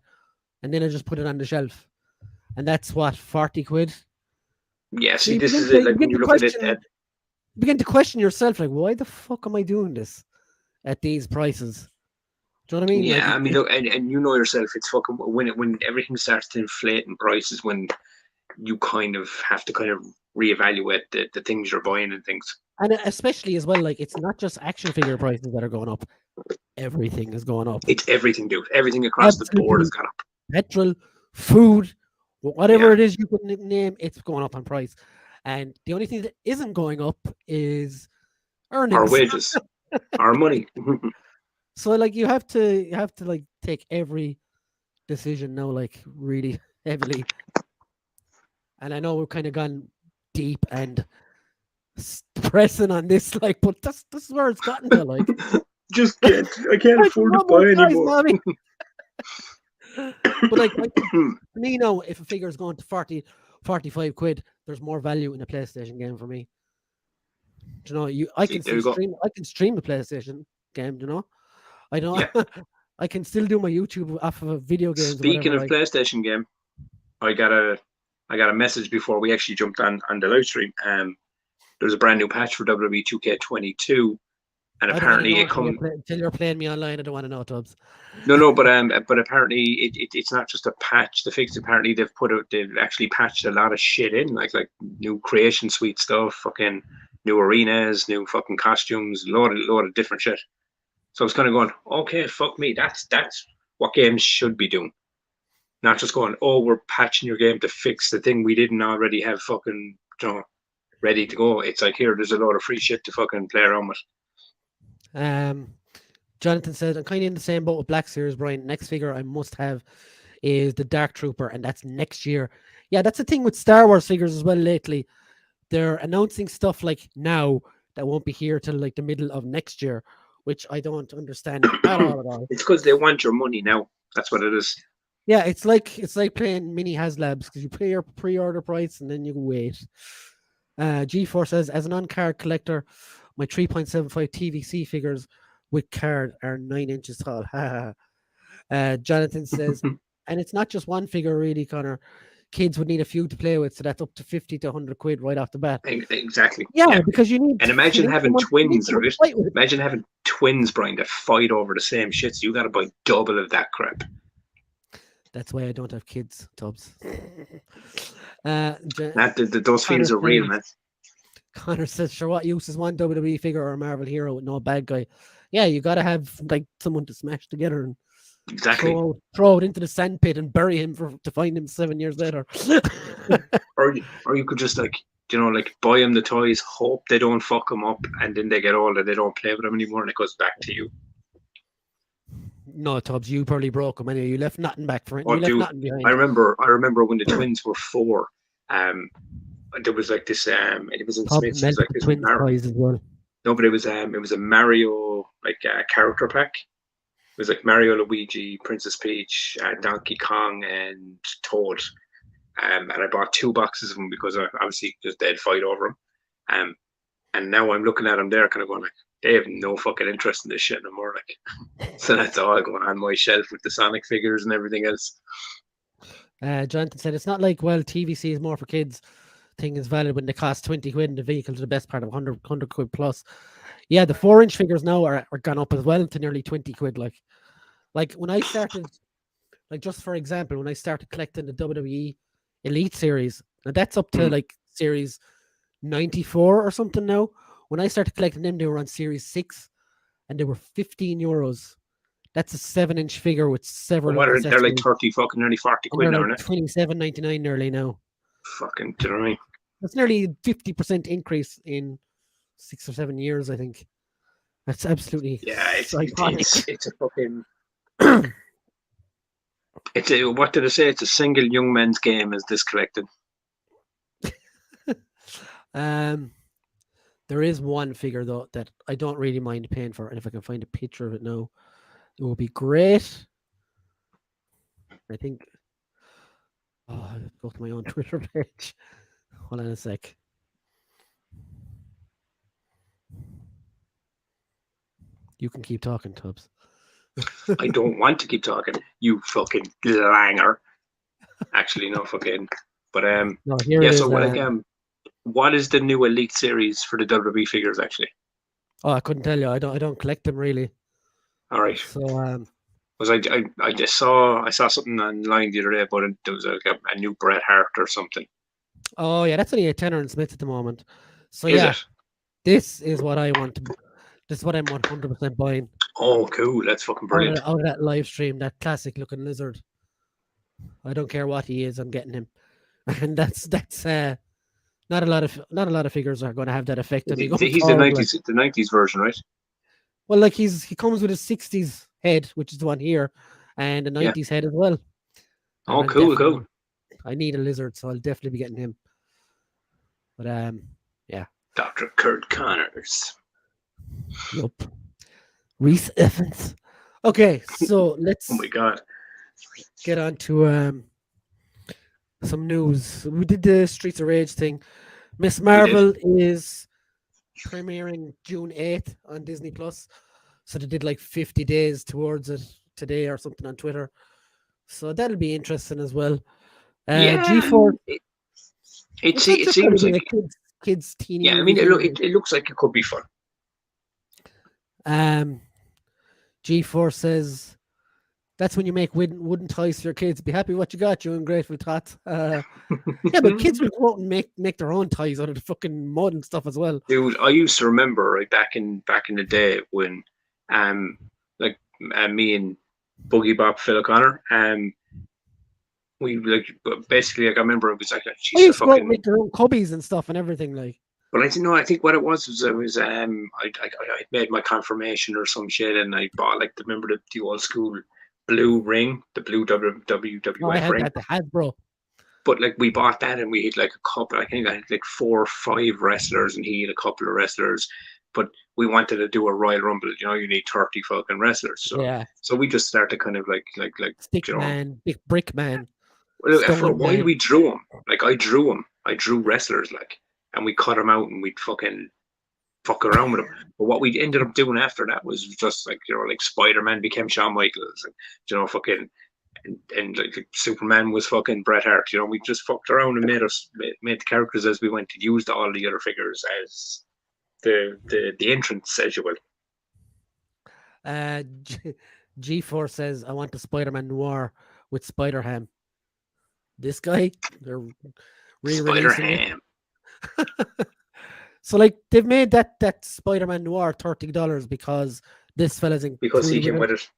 And then I just put it on the shelf. And that's what, 40 quid? Yeah, see, this is it. Like when you look at it, you begin to question yourself, like, why the fuck am I doing this at these prices? Do you know what I mean? Yeah, like, I mean, look, and you know yourself, it's fucking when everything starts to inflate in prices, when you kind of have to kind of reevaluate the things you're buying and things. And especially as well, like, it's not just action figure prices that are going up. Everything is going up. It's everything, dude. Everything across the board has gone up. Petrol, food, whatever it is you could name, it's going up on price. And the only thing that isn't going up is earnings. Our wages, our money. So like you have to like take every decision now like really heavily. And I know we've kind of gone deep and pressing on this, like, but this is where it's gotten to, like. I can't afford to buy anymore. But like for me now, if a figure is going to 40, 45 quid, there's more value in a PlayStation game for me. Do you know, I can stream a PlayStation game, you know. I know I can still do my YouTube off of video games. Speaking of PlayStation game, I got a message before we actually jumped on the live stream. There's a brand new patch for WWE 2K22, and apparently it comes. Until you're playing me online, I don't want to know, Tubbs. No, but apparently it's not just a patch. The fix, apparently they've actually patched a lot of shit in, like new creation suite stuff, fucking new arenas, new fucking costumes, load of different shit. So I was kind of going, okay, fuck me, that's what games should be doing. Not just going, oh, we're patching your game to fix the thing we didn't already have fucking, ready to go. It's like, here, there's a lot of free shit to fucking play around with. Jonathan says, I'm kind of in the same boat with Black Series, Brian. Next figure I must have is the Dark Trooper, and that's next year. Yeah, that's the thing with Star Wars figures as well lately. They're announcing stuff like now that won't be here till like the middle of next year, which I don't understand at all. It's because they want your money now. That's what it is. Yeah, it's like playing mini HasLabs, because you pay your pre-order price and then you wait. G4 says, as an on-card collector, my 3.75 TVC figures with card are 9 inches tall. Jonathan says, and it's not just one figure really, Connor. Kids would need a few to play with, so that's up to 50 to 100 quid right off the bat. Exactly. Yeah, because you need. And imagine having twins, right? Imagine having twins, Brian, that fight over the same shit. So you got to buy double of that crap. That's why I don't have kids, Tubbs. Those feelings are real, man. Connor says, sure, what use is one WWE figure or a Marvel hero with no bad guy? Yeah, you got to have like someone to smash together and throw it into the sandpit and bury him to find him 7 years later. or you could just like buy him the toys, hope they don't fuck him up, and then they get older, they don't play with him anymore, and it goes back to you. No, Tubbs, you probably broke them anyway. You left nothing back for it. Oh, You left dude, nothing behind. I remember when the twins were 4. There was like this. It was in Tubbs Smiths. It was melted like the this. twins' toys as well. No, but it was a Mario like character pack. It was like Mario, Luigi, Princess Peach, Donkey Kong, and Toad. And I bought 2 boxes of them because I obviously just dead fight over them. And now I'm looking at them there, kind of going like, they have no fucking interest in this shit no more. Like, so that's all going on my shelf with the Sonic figures and everything else. Jonathan said it's not like, well, TVC is more for kids. Thing is valid when they cost 20 quid and the vehicles are the best part of 100 quid plus. Yeah, the 4-inch figures now are gone up as well to nearly 20 quid. Like when I started, like just for example, when I started collecting the WWE Elite series, and that's up to like series 94 or something now. When I started collecting them, they were on series 6 and they were €15. That's a 7-inch figure with several. What are they're like 30 fucking nearly 40 quid now, like $27.99 nearly now. Fucking, do you know what I mean? That's nearly a 50% increase in 6 or 7 years, I think. That's absolutely it's a fucking what did I say? It's a single young men's game is this collected. There is one figure though that I don't really mind paying for, and if I can find a picture of it now, it will be great. I think I'll go to my own Twitter page. Hold on a sec. You can keep talking, Tubbs. I don't want to keep talking. You fucking langer. Actually, no fucking. But no, here it is, so what is the new Elite series for the WWE figures actually? Oh, I couldn't tell you. I don't collect them really. All right. So was I just saw something online the other day about there was a new Bret Hart or something. Oh yeah, that's only a tenner in Smith at the moment. So is it? This is what I want to. This is what I'm 100% buying. Oh, cool! That's fucking brilliant. Out of that live stream, that classic looking lizard. I don't care what he is, I'm getting him, and that's not a lot of figures are going to have that effect on me. He's the 90s version, right? Well, like he comes with a 60s head, which is the one here, and a 90s head as well. Oh, cool. I need a lizard, so I'll definitely be getting him. But yeah. Dr. Kurt Connors. Yup. Reese Evans. Okay, so let's. Oh my god. Get on to some news. We did the Streets of Rage thing. Miss Marvel is premiering June 8th on Disney Plus. So they did like 50 days towards it today or something on Twitter. So that'll be interesting as well. G4. It seems like kids teeny. Yeah, I mean, it looks like it could be fun. G4 says that's when you make wooden toys for your kids. Be happy with what you got, you ungrateful tots. Yeah, but kids will go out and make their own toys out of the fucking mud and stuff as well. Dude, I used to remember right back in the day when me and Boogie Bop Phil O'Connor, we basically I remember it was like you fucking make their own cubbies and stuff and everything like. But I think what it was I made my confirmation or some shit and I bought remember the old school blue ring, the blue WWF ring. That, the Hasbro. But we bought that and we had a couple. I think I had 4 or 5 wrestlers and he had a couple of wrestlers. But we wanted to do a Royal Rumble. You need 30 fucking wrestlers. So we just started kind of Stick man, big brick man. Well, for a while we drew them. I drew them. I drew wrestlers and we cut them out and we'd fucking fuck around with them. But what we ended up doing after that was just Spider-Man became Shawn Michaels and fucking and Superman was fucking Bret Hart. We just fucked around and made the characters as we went to use all the other figures as the entrance, as you will. G4 says I want the Spider-Man Noir with Spider-Ham. This guy, they're re-releasing it. So they've made that Spider-Man Noir $30 because this fella's in because he came with it.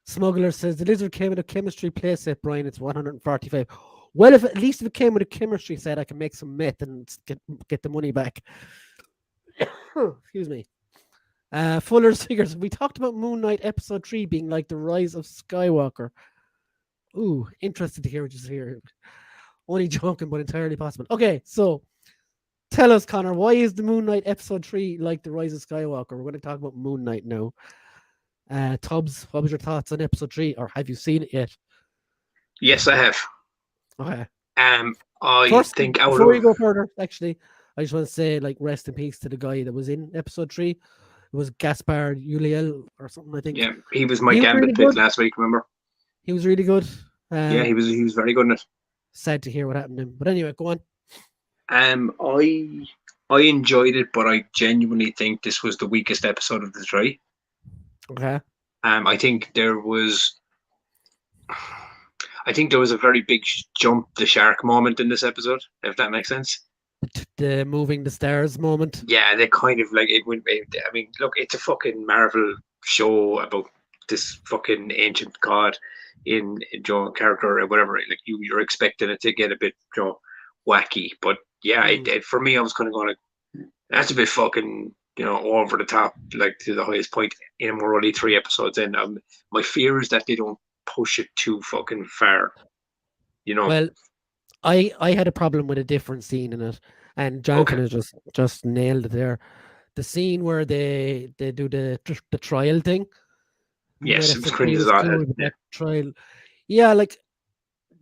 Smuggler says the lizard came with a chemistry playset, Brian. It's 145. Well, if it came with a chemistry set, I can make some meth and get the money back. Excuse me. Fuller's figures. We talked about Moon Knight episode 3 being like the rise of Skywalker. Ooh, interested to hear what you say here. Only joking, but entirely possible. Okay, so tell us, Connor, why is the Moon Knight episode 3 like the rise of Skywalker? We're going to talk about Moon Knight now. Tubbs, what was your thoughts on episode 3, or have you seen it yet? Yes, I have. Okay. I First, think out before you of go further, actually, I just want to say, like, rest in peace to the guy that was in episode 3. It was Gaspar Uliel or something, I think. yeah, he was my He was really gambit pick good. last week. Remember? He was really good. Yeah, he was very good in it. Sad to hear what happened to him. But anyway, go on. I enjoyed it, but I genuinely think this was the weakest episode of the three. Okay. I think there was a very big jump the shark moment in this episode, if that makes sense. The moving the stars moment. Yeah, they kind of like it would. I mean, look, it's a fucking Marvel show about this fucking ancient god in Joe character or whatever. Like you're expecting it to get a bit wacky, but yeah, for me, I was kind of going, that's a bit fucking over the top, like to the highest point. And we're only 3 episodes in. My fear is that they don't push it too fucking far. Well, I had a problem with a different scene in it, and John kind of just nailed it there. The scene where they do the trial thing. Yes, it was cringe as all. Trial. Yeah, like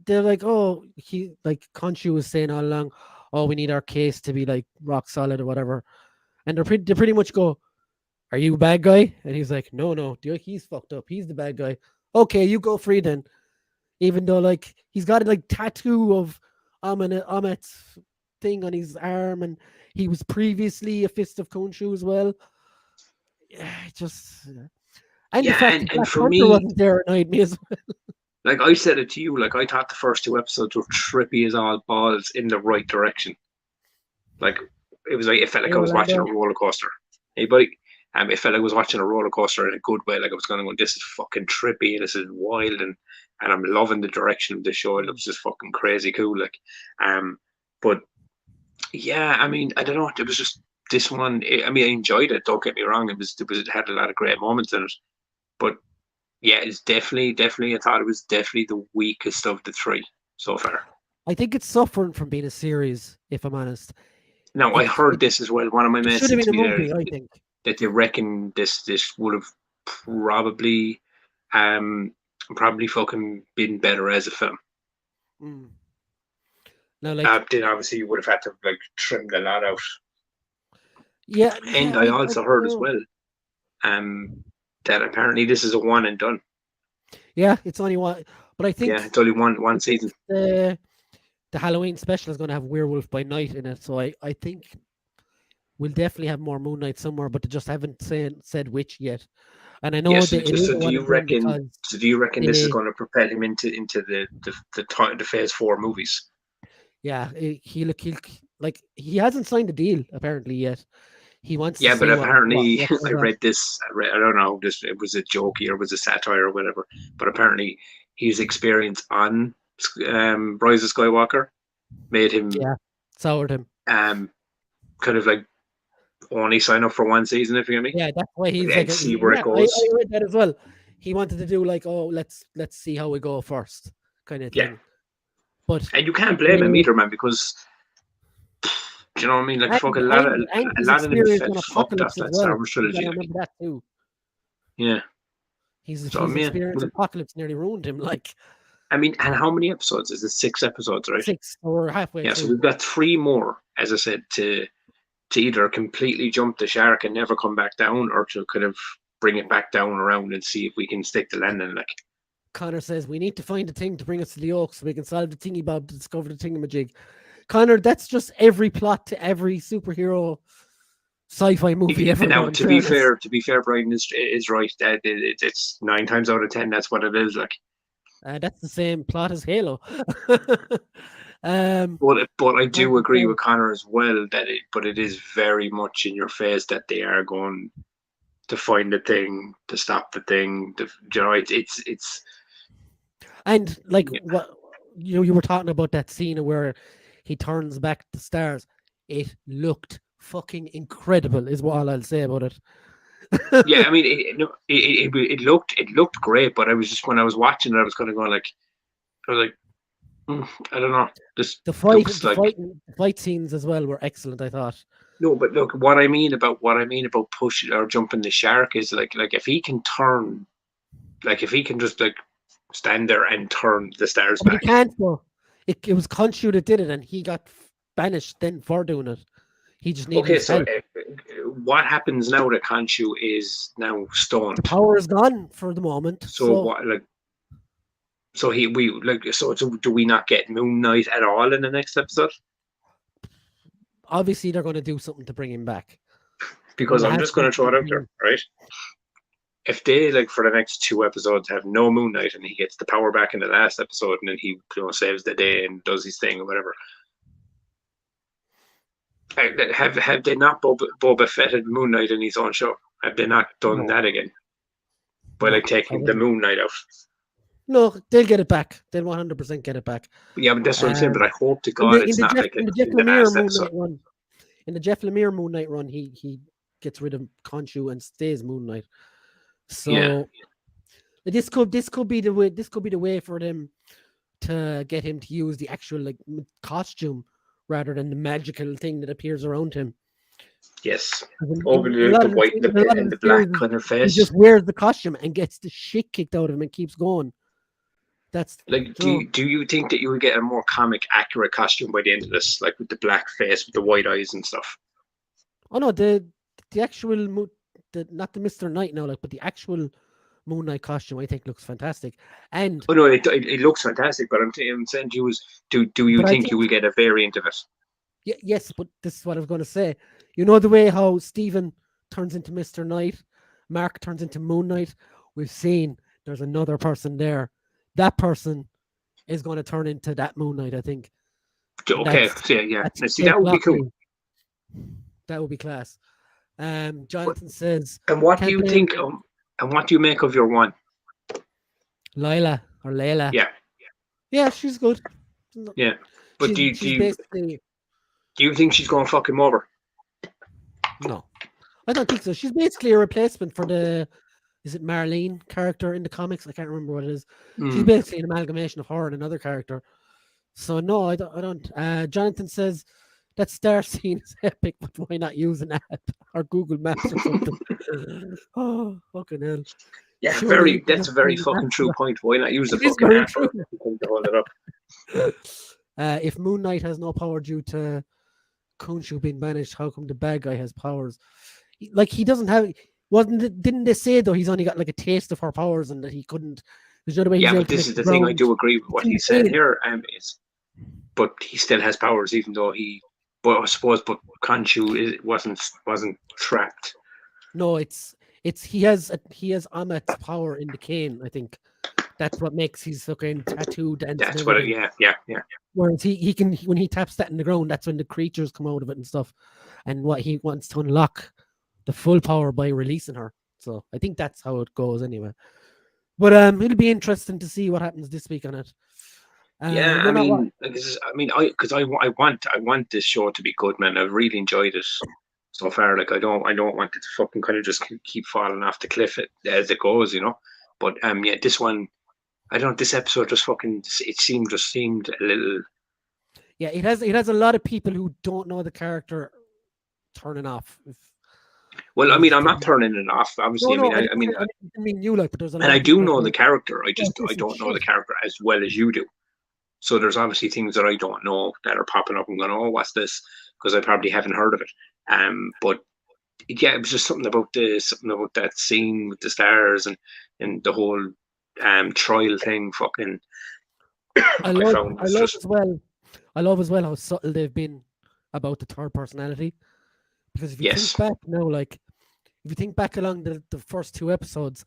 they're like, oh, Khonshu was saying all along, oh, we need our case to be like rock solid or whatever, and they pretty much go, are you a bad guy? And he's like, no, he's fucked up. He's the bad guy. Okay, you go free then. Even though like he's got a like tattoo of Amit's thing on his arm, and he was previously a Fist of Khonshu as well. Yeah, just and the fact that for me wasn't there annoyed me as well. Like I said it to you, like I thought the first 2 episodes were trippy as all balls in the right direction. Like it felt like I was watching a roller coaster. Hey buddy, it felt like I was watching a roller coaster in a good way. Like I was going to go, this is fucking trippy, this is wild, and I'm loving the direction of the show. It looks just fucking crazy cool. Like, but yeah, I mean, I don't know. It was just this one. I mean, I enjoyed it. Don't get me wrong. It had a lot of great moments in it, but yeah, it's definitely. I thought it was definitely the weakest of the 3 so far. I think it's suffering from being a series, if I'm honest. No, I heard this as well. One of my mates should have been a movie, I think. That they reckon this would have probably fucking been better as a film. Now, like, then obviously you would have had to like trim a lot out. Yeah, and I also heard as well, that apparently this is a one and done. Yeah, it's only one, but I think it's only one season. The Halloween special is going to have Werewolf by Night in it, so I think we'll definitely have more Moon Knight somewhere, but they just haven't said which yet. And I know so do you reckon this is going to propel him into the Phase 4 movies? Yeah, he hasn't signed a deal apparently yet. He wants. Yeah, but apparently I read this. I don't know. It was a joke or it was a satire or whatever. But apparently his experience on Rise of Skywalker made him soured him. Kind of like only sign up for one season, if you get me. Yeah, that's why he's like see where it goes. I read that as well. He wanted to do like, oh, let's see how we go first, kind of thing. Yeah. But and you can't blame him either, man, because do you know what I mean? Like fuck a lot of them fucked off that Star Wars trilogy. Remember that too. Yeah. His experience Apocalypse nearly ruined him. Like, I mean, and how many episodes? Is it 6 episodes, right? 6 or halfway. Yeah, so we've got 3 more, as I said, to either completely jump the shark and never come back down, or to kind of bring it back down around and see if we can stick the landing. Like Connor says, we need to find a thing to bring us to the Oak so we can solve the thingy bob to discover the thingamajig. Connor, that's just every plot to every superhero sci-fi movie ever. Now, to be fair, Brian is right. That it's 9 times out of 10. That's what it is. Like, that's the same plot as Halo. But I do agree with Connor as well that it is very much in your face that they are going to find the thing, to stop the thing. It's and like what you were talking about that scene where he turns back the stars. It looked fucking incredible, is what I'll say about it. Yeah, I mean, it looked great, but I was just when I was watching it, I was kind of going like, I was like, I don't know, this looks like The fight scenes as well were excellent. I thought. no. But look, what I mean about pushing or jumping the shark is like if he can turn, like if he can just like stand there and turn the stars But he back. can't though. It was Khonshu that did it, and he got banished then for doing it. He just needed Okay, his so help. what happens now that Khonshu is now The stoned? power is gone for the moment. So what like? So do we not get Moonknight at all in the next episode? Obviously, they're going to do something to bring him back. Because I'm just going to throw it out there, right? If they like for the next 2 episodes have no Moonknight and he gets the power back in the last episode and then he saves the day and does his thing or whatever, have they not Boba Fetted Moonknight in his own show? Have they not done that again by like taking the Moonknight out? No, they'll get it back. They'll 100% get it back. Yeah, but that's what I'm saying. But I hope to God it's not like in the last episode. In the Jeff Lemire Moon Knight run, he gets rid of Khonshu and stays Moon Knight. So this could be the way. This could be the way for them to get him to use the actual like costume rather than the magical thing that appears around him. Yes, over the white and the black kind of face. He just wears the costume and gets the shit kicked out of him and keeps going. That's like, do you think that you would get a more comic accurate costume by the end of this, like with the black face, with the white eyes and stuff? Oh no, the actual not the Mr. Knight now, like, but the actual Moon Knight costume I think looks fantastic. And oh no, it looks fantastic. But I'm saying to you is, do you think you will get a variant of it? Yes, but this is what I was going to say. You know the way how Stephen turns into Mr. Knight, Mark turns into Moon Knight. We've seen there's another person there. That person is going to turn into that Moon Knight, I think. Okay, yeah. See, that would be cool. That would be class. Jonathan says. And what do you think? And what do you make of your one? Layla or Layla? Yeah, she's good. Yeah, but do you think she's going to fuck him over? No, I don't think so. She's basically a replacement for is it Marlene character in the comics? I can't remember what it is. She's basically an amalgamation of her and another character. So no, I don't. Jonathan says that star scene is epic, but why not use an app or Google Maps or something? Oh, fucking hell. Yeah, surely, that's a very fucking true point. Why not use the fucking app to hold it up? If Moon Knight has no power due to Khonshu being banished, how come the bad guy has powers? Like, he doesn't have. Didn't they say though he's only got like a taste of her powers and that he couldn't? There's no other way. Yeah, but this is the thing. I do agree with what he said here. But he still has powers, even though he. But I suppose, but Khonshu wasn't trapped. No, he has Amit's power in the cane. I think that's what makes his fucking tattoo dance. That's what. Yeah. Whereas he can, when he taps that in the ground, that's when the creatures come out of it and stuff. And what he wants to unlock the full power by releasing her. So I think that's how it goes anyway. But it'll be interesting to see what happens this week on it. Yeah, I mean, I want this show to be good, man. I've really enjoyed it so far. Like, I don't want it to fucking kind of just keep falling off the cliff as it goes, you know. But yeah, this one, I don't. This episode just seemed a little. Yeah, it has a lot of people who don't know the character turning off. Well, I mean, I'm not turning it off. Obviously, No, I mean you like, but there's a lot. And I do know the character. I don't know the character as well as you do. So there's obviously things that I don't know that are popping up and going, oh, what's this? Because I probably haven't heard of it. But yeah, it was just something about that scene with the stars and the whole trial thing. Fucking, I love as well how subtle they've been about the third personality. Because if you think back now, like if you think back along the first 2 episodes,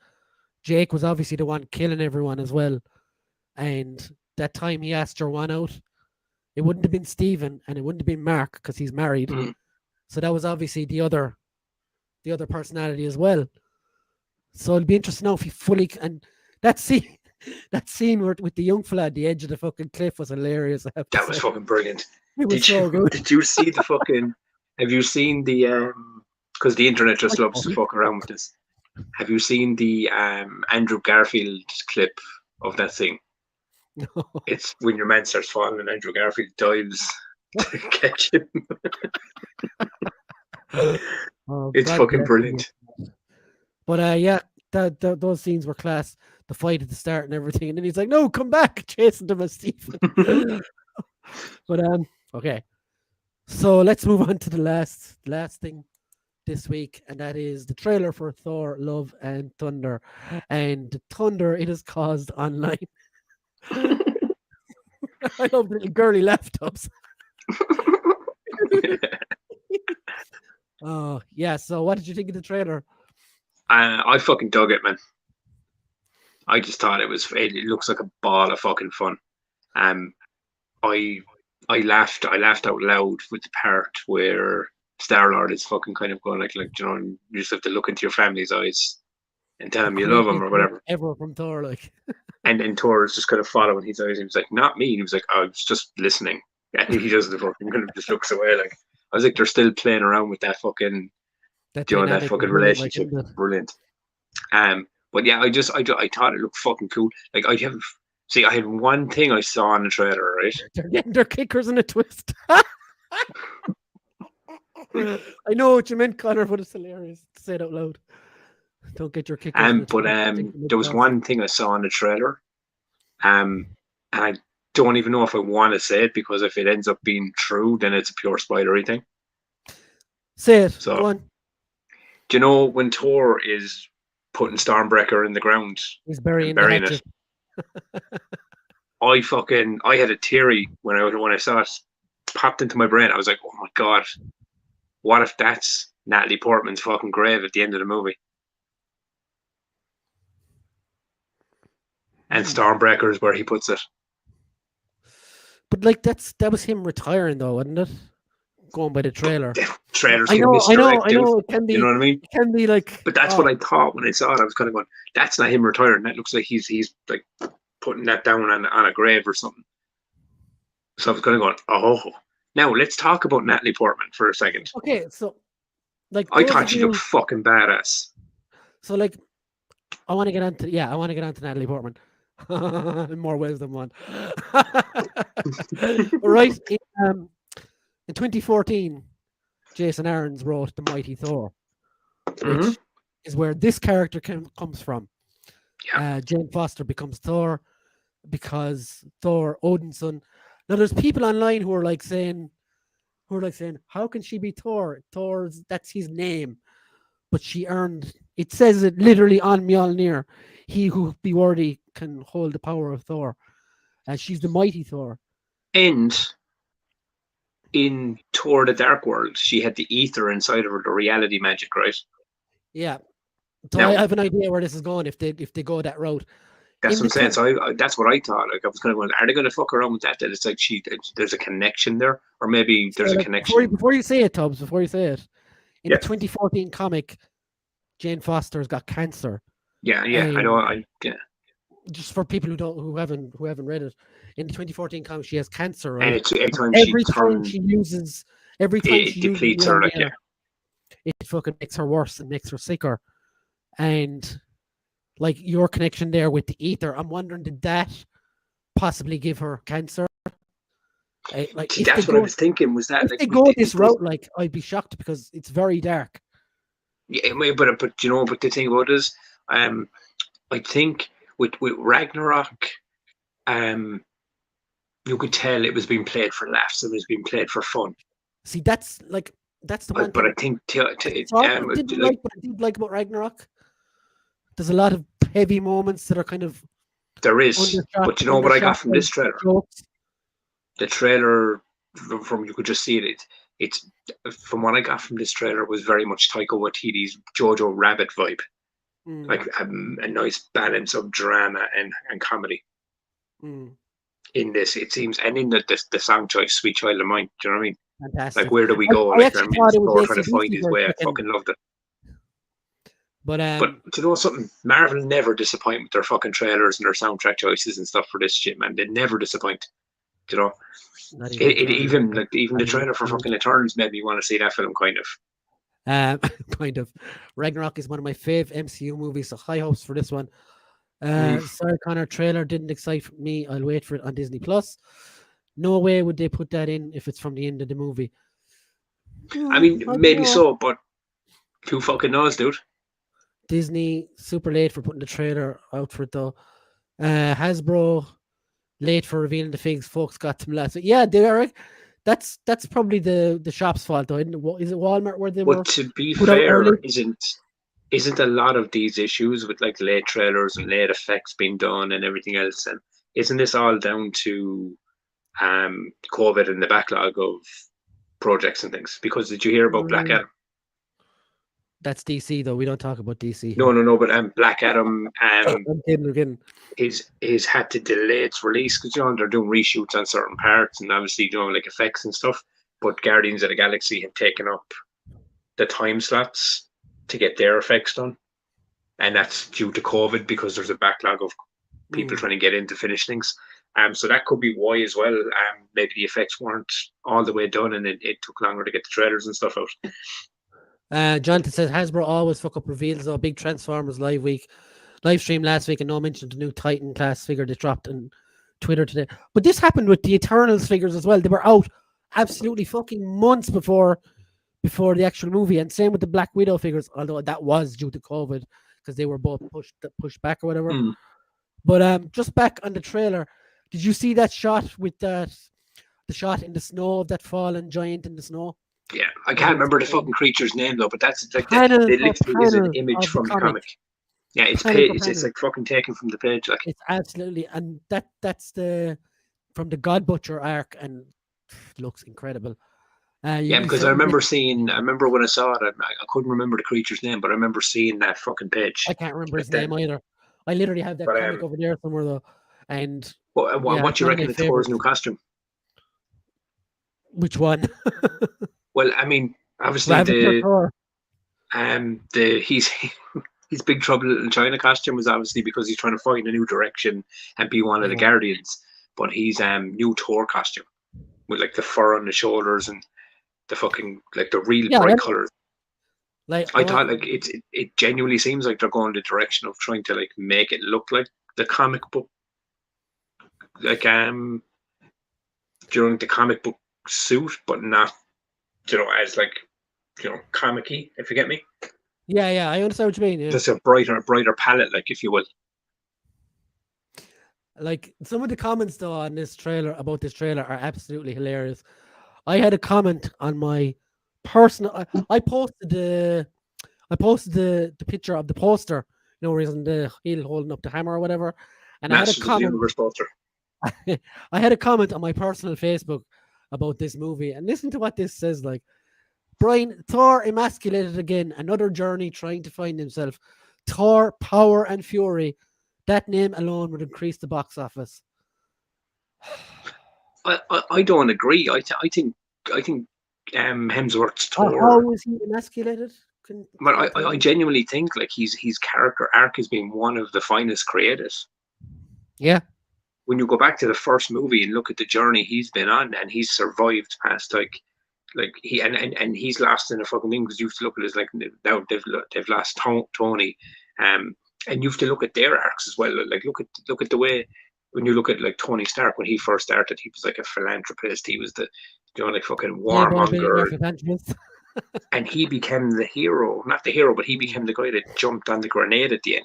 Jake was obviously the one killing everyone as well, and that time he asked Joanne out, it wouldn't have been Stephen and it wouldn't have been Mark because he's married. So that was obviously the other personality as well. So it'll be interesting now if he fully and that scene with the young fella at the edge of the fucking cliff was hilarious. That was fucking brilliant. It was so good. Did you see the fucking? Have you seen the because the internet just loves to fuck around with this. Have you seen the Andrew Garfield clip of that thing? No. It's when your man starts falling and Andrew Garfield dives to catch him. It's fucking brilliant. But yeah, those scenes were class. The fight at the start and everything, and then he's like, "No, come back!" chasing them as Stephen. But okay. So let's move on to the last thing this week, and that is the trailer for Thor: Love and Thunder, and the thunder it has caused online. I love the little girly laptops. Oh yeah. So what did you think of the trailer? I fucking dug it, man. I just thought it looks like a ball of fucking fun. I laughed out loud with the part where Star-Lord is fucking kind of going like you know, you just have to look into your family's eyes and tell them you love them or whatever. Ever from Thor, like. And then Thor is just kind of following his eyes. He was like, "Not me." And he was like, "I was just listening." And he doesn't fucking kind of just looks away. Like I was like, they're still playing around with that fucking, that fucking relationship. Like, brilliant. But yeah, I thought it looked fucking cool. Like I had one thing I saw in the trailer, right? They're getting their kickers in a twist. I know what you meant, Connor, but it's hilarious to say it out loud. Don't get your kickers. But there was one thing I saw in the trailer, and I don't even know if I want to say it because if it ends up being true, then it's a pure spoilery thing. Say it. So, go on. Do you know when Thor is putting Stormbreaker in the ground? He's burying it. I had a theory when I saw it popped into my brain. I was like, oh my god, what if that's Natalie Portman's fucking grave at the end of the movie? And Stormbreaker is where he puts it. But like that was him retiring though, wasn't it? Going by the trailer. Trailers I know. It can be. You know what I mean? It can be like. But that's what I thought when I saw it. I was kind of going, "That's not him retiring. That looks like he's like putting that down on a grave or something." So I was kind of going, "Oh, now let's talk about Natalie Portman for a second." Okay, so like I thought she looked fucking badass. So like, I want to get onto Natalie Portman. In more ways than one. Right. In 2014, Jason Aaron's wrote The Mighty Thor, which is where this character comes from. Yeah. Jane Foster becomes Thor because Thor, Odin's son. Now, there's people online who are saying, how can she be Thor? That's his name. But she earned, it says it literally on Mjolnir, he who be worthy can hold the power of Thor. And she's the mighty Thor. And in Thor the Dark World, she had the ether inside of her, the reality magic, right? Yeah. So now, I have an idea where this is going if they go that route. That's what I'm saying. So that's what I thought. Like I was kind of going, are they going to fuck around with that? That it's like there's a connection there, or maybe there's a connection. Before you say it, Tubbs, in the 2014 comic, Jane Foster's got cancer. Yeah, I know. Just for people who haven't read it, in the 2014 comic, she has cancer, right? And it's every time she depletes her, it fucking makes her worse and makes her sicker. And like your connection there with the ether, I'm wondering, did that possibly give her cancer? That's what I was thinking. Was that if they go this route? Like, I'd be shocked because it's very dark. Yeah, but you know, but the thing about it is, I think with Ragnarok, you could tell it was being played for laughs. It was being played for fun. See, that's the one. But I think what I did like about Ragnarok, there's a lot of heavy moments that are kind of. There is, but you know what I got from this trailer? The trailer, from you could just see it. It's from what I got from this trailer was very much Taika Waititi's Jojo Rabbit vibe, like a nice balance of drama and comedy. In this, it seems, and in the song choice, "Sweet Child of Mine." Do you know what I mean? Fantastic. Like, where do we go? I actually thought it was trying to find his way. I fucking loved it. But you know something? Marvel never disappoint with their fucking trailers and their soundtrack choices and stuff for this shit, man. They never disappoint. You know, even the trailer for fucking Eternals made me want to see that film, kind of. Kind of. Ragnarok is one of my fave MCU movies, so high hopes for this one. Mm. Sarah Connor trailer didn't excite me. I'll wait for it on Disney Plus. No way would they put that in if it's from the end of the movie. I mean, I don't maybe know. so, but who fucking knows, dude? Disney super late for putting the trailer out for it though. Hasbro late for revealing the figs. Folks got them last week. Yeah, they are. That's probably the shop's fault though. Isn't it? Is it Walmart where they But were to be put out fair, early? isn't a lot of these issues with like late trailers and late effects being done and everything else, and isn't this all down to COVID and the backlog of projects and things? Because did you hear about Black Mm, Adam? That's DC though. We don't talk about DC No, here. no, no. But Black Adam I'm kidding. I'm kidding. is had to delay its release because they're doing reshoots on certain parts and obviously like effects and stuff. But Guardians of the Galaxy have taken up the time slots to get their effects done, and that's due to COVID because there's a backlog of people Mm. trying to get in to finish things. So that could be why as well. Maybe the effects weren't all the way done, and it took longer to get the trailers and stuff out. Jonathan says Hasbro always fuck up reveals though. Big Transformers live stream last week, and no mention of the new Titan class figure they dropped on Twitter today. But this happened with the Eternals figures as well. They were out absolutely fucking months before the actual movie, and same with the Black Widow figures. Although that was due to COVID because they were both pushed back or whatever. Mm. But just back on the trailer, did you see that shot with the shot in the snow of that fallen giant in the snow? Yeah, I can't remember the fucking creature's name though, but that's like Panel it for literally is an panel image of the from the comic. comic. Yeah, it's Panel for it's panel. like fucking taken from the page. Like It's absolutely, and that's the from the God Butcher arc, and looks incredible. yeah, You because sent me. I remember when I saw it, I couldn't remember the creature's name, but I remember seeing that fucking page. I can't remember Like his that. name either. I literally have that But comic over there somewhere though, and yeah, what it's do you one of my reckon of Thor's new favorites. costume? Which one? Well, I mean, obviously Rabbit or Thor? the he's his Big Trouble in China costume was obviously because he's trying to find a new direction and be one of the Yeah, Guardians. But he's new Thor costume with like the fur on the shoulders and the fucking like the real yeah. bright colors. Like I thought like it genuinely seems like they're going the direction of trying to like make it look like the comic book, like during the comic book suit, but not as like comic-y, if you get me. yeah. I understand what you mean. Yeah, Just a brighter palette, like if you will. like some of the comments though on this trailer about this trailer are absolutely hilarious. I had a comment on my personal. I posted the picture of the poster. Where he's on the heel holding up the hammer or whatever, and I had a Masters of the comment. Universe poster. I had a comment on my personal Facebook about this movie, and listen to what this says. Like, Brian, Thor emasculated again, another journey trying to find himself. Thor, power and fury. That name alone would increase the box office. I don't agree. I think Hemsworth's How Thor. was he emasculated? Can But tell I me? genuinely think like his character arc has been one of the finest created. Yeah, When you go back to the first movie and look at the journey he's been on, and he's survived past like he and he's lost in a fucking thing because you have to look at it as like now they've lost Tony, and you have to look at their arcs as well. Like look at the way when you look at like Tony Stark when he first started, he was like a philanthropist. He was the like fucking playboy billionaire warmonger, philanthropist. and he became the hero, not the hero, but he became the guy that jumped on the grenade at the end.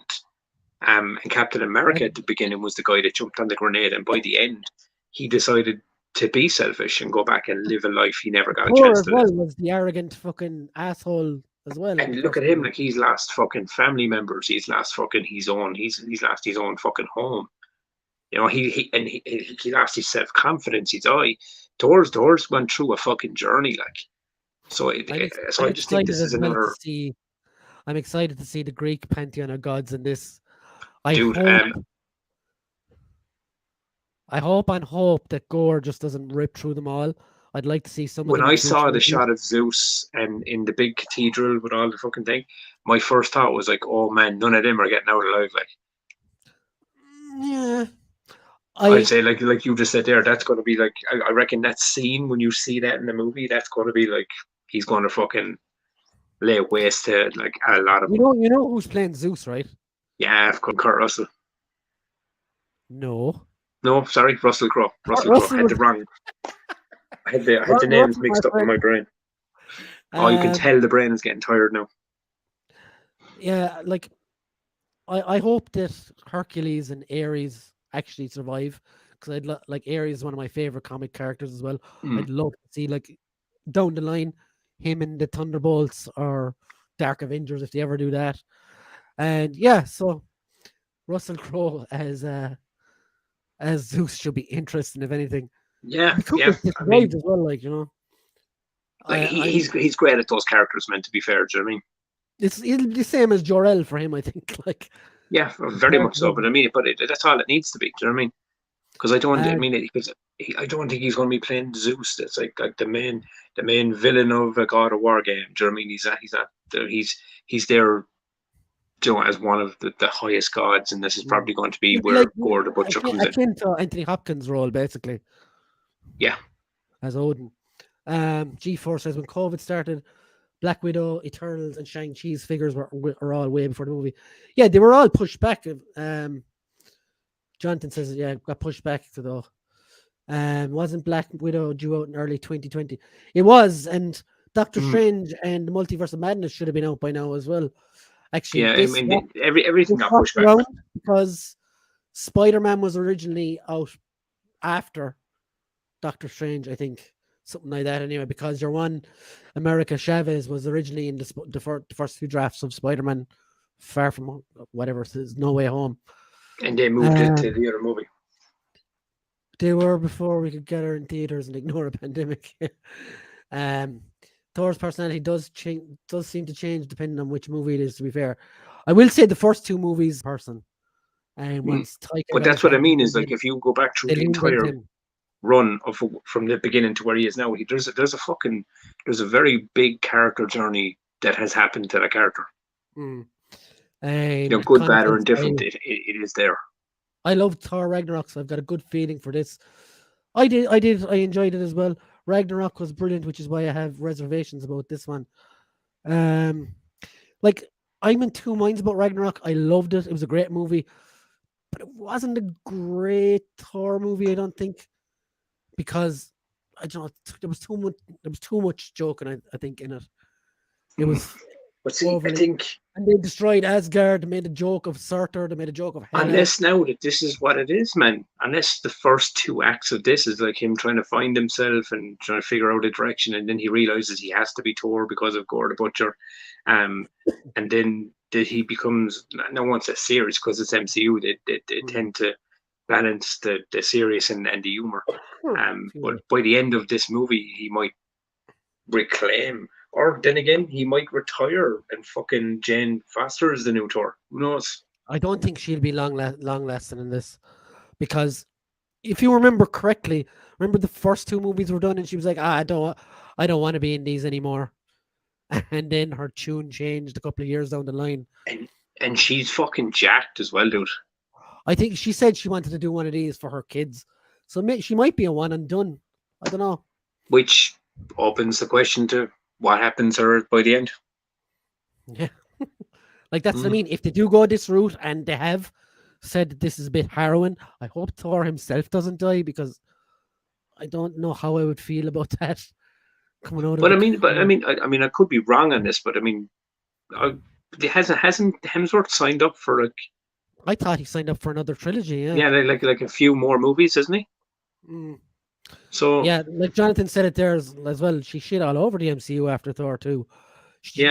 And Captain America at the beginning was the guy that jumped on the grenade, and by the end, he decided to be selfish and go back and live a life he never got a Thor chance as to live. well was the arrogant fucking asshole as well in And the look first at him, movie. like he's lost fucking family members. He's lost fucking his own. He's lost his own fucking home. He lost his self confidence. His eye. Thor's went through a fucking journey, like. So I'm I just think excited this is as well to another see. I'm excited to see the Greek pantheon of gods in this. I dude. hope. I hope and hope that Gore just doesn't rip through them all. I'd like to see some of When them I in saw future the movies. shot of Zeus and in the big cathedral with all the fucking thing, my first thought was like, "Oh man, none of them are getting out alive." Like Yeah, I'd I say, like you just said there, that's going to be like I reckon that scene when you see that in the movie, that's going to be like he's going to fucking lay waste to like a lot of them. You know who's playing Zeus, right? Yeah, of course, Kurt Russell. No. No, sorry, Russell Crowe. Kurt Russell Crowe. Russell Had was the wrong. I had the names Russell, my mixed up in friend. my brain. Oh, you can Um, tell the brain is getting tired now. yeah, like I hope that Hercules and Ares actually survive because like Ares is one of my favorite comic characters as well. Mm. I'd love to see like down the line him in the Thunderbolts or Dark Avengers if they ever do that. And yeah, so Russell Crowe as Zeus should be interesting if anything. Yeah, It'd be cool yeah. if they I mean, survived as well, like like I he's great at those characters. Man, to be fair, do you know what I mean? it'll be the same as Jor-El for him, I think. Like Yeah, the very much so. character. But I mean, that's all it needs to be. Do you know what I mean? Because I don't. I And mean, I don't think he's going to be playing Zeus. That's like the main villain of a God of War game. Do you know what I mean? He's there, you know, as one of the highest gods, and this is probably going to be it'd be where like Gore the Butcher comes in. akin to Anthony Hopkins' role, basically, Yeah, as Odin. G4 says when COVID started, Black Widow, Eternals, and Shang-Chi's figures were all way before the movie. Yeah, they were all pushed back. Jonathan says, yeah, got pushed back to though. Wasn't Black Widow due out in early 2020? It was, and Doctor Strange and the Multiverse of Madness should have been out by now as well. Actually, yeah. I this mean, everything got swapped pushed back. around because Spider-Man was originally out after Doctor Strange, I think. Something like that anyway, because your one, America Chavez, was originally in the first two drafts of Spider-Man Far From whatever, says No Way Home. And they moved it to the other movie. They were before we could get her in theaters and ignore a pandemic. Thor's personality does seem to change depending on which movie it is, to be fair. I will say the first two movies person. And once Taika But that's what I mean is like if you go back through the entire run from the beginning to where he is now, there's a very big character journey that has happened to that character. And you know, good, bad, or indifferent, it is there. I love Thor Ragnarok, so I've got a good feeling for this. I enjoyed it as well. Ragnarok was brilliant, which is why I have reservations about this one. Like I'm in two minds about Ragnarok. I loved it. It was a great movie, but it wasn't a great Thor movie, I don't think, because I don't know, there was too much joking, I think, in it. It was but see, I think, and they destroyed Asgard, they made a joke of Surtur, they made a joke of Hela. Unless now that this is what it is, man. Unless the first two acts of this is like him trying to find himself and trying to figure out a direction, and then he realizes he has to be Thor because of Gore the Butcher, and then he becomes, no one says serious because it's MCU. They tend to balance the serious and the humor. But by the end of this movie, he might reclaim, or then again, he might retire and fucking Jane Foster is the new Thor. Who knows? I don't think she'll be long lasting in this, because if you remember correctly, remember the first two movies were done, and she was like, I don't want to be in these anymore. And then her tune changed a couple of years down the line. And she's fucking jacked as well, dude. I think she said she wanted to do one of these for her kids. So she might be a one and done. I don't know. Which opens the question to what happens to her by the end. Yeah. Like that's what I mean. If they do go this route, and they have said that this is a bit harrowing, I hope Thor himself doesn't die, because I don't know how I would feel about that coming out of it. But I mean, I could be wrong on this, but I mean, hasn't Hemsworth signed up for like? I thought he signed up for another trilogy. Yeah, like a few more movies, isn't he? So yeah, like Jonathan said it there as well. She shit all over the MCU after Thor 2. She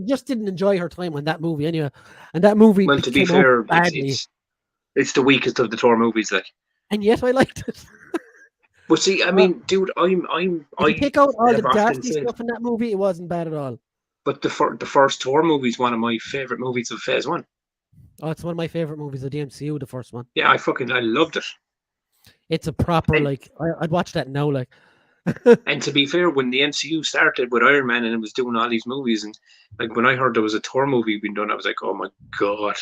just didn't enjoy her time on that movie anyway. And that movie, well, to be fair, it's the weakest of the Thor movies, like. And yet I liked it. But see, I mean, dude, I take out all the nasty stuff in that movie, it wasn't bad at all. But the first Thor movie is one of my favorite movies of Phase 1. Oh, it's one of my favorite movies of the MCU, the first one. Yeah, I loved it. It's a proper, I'd watch that now, like. And to be fair, when the MCU started with Iron Man and it was doing all these movies, and like when I heard there was a Thor movie being done, I was like, oh my god,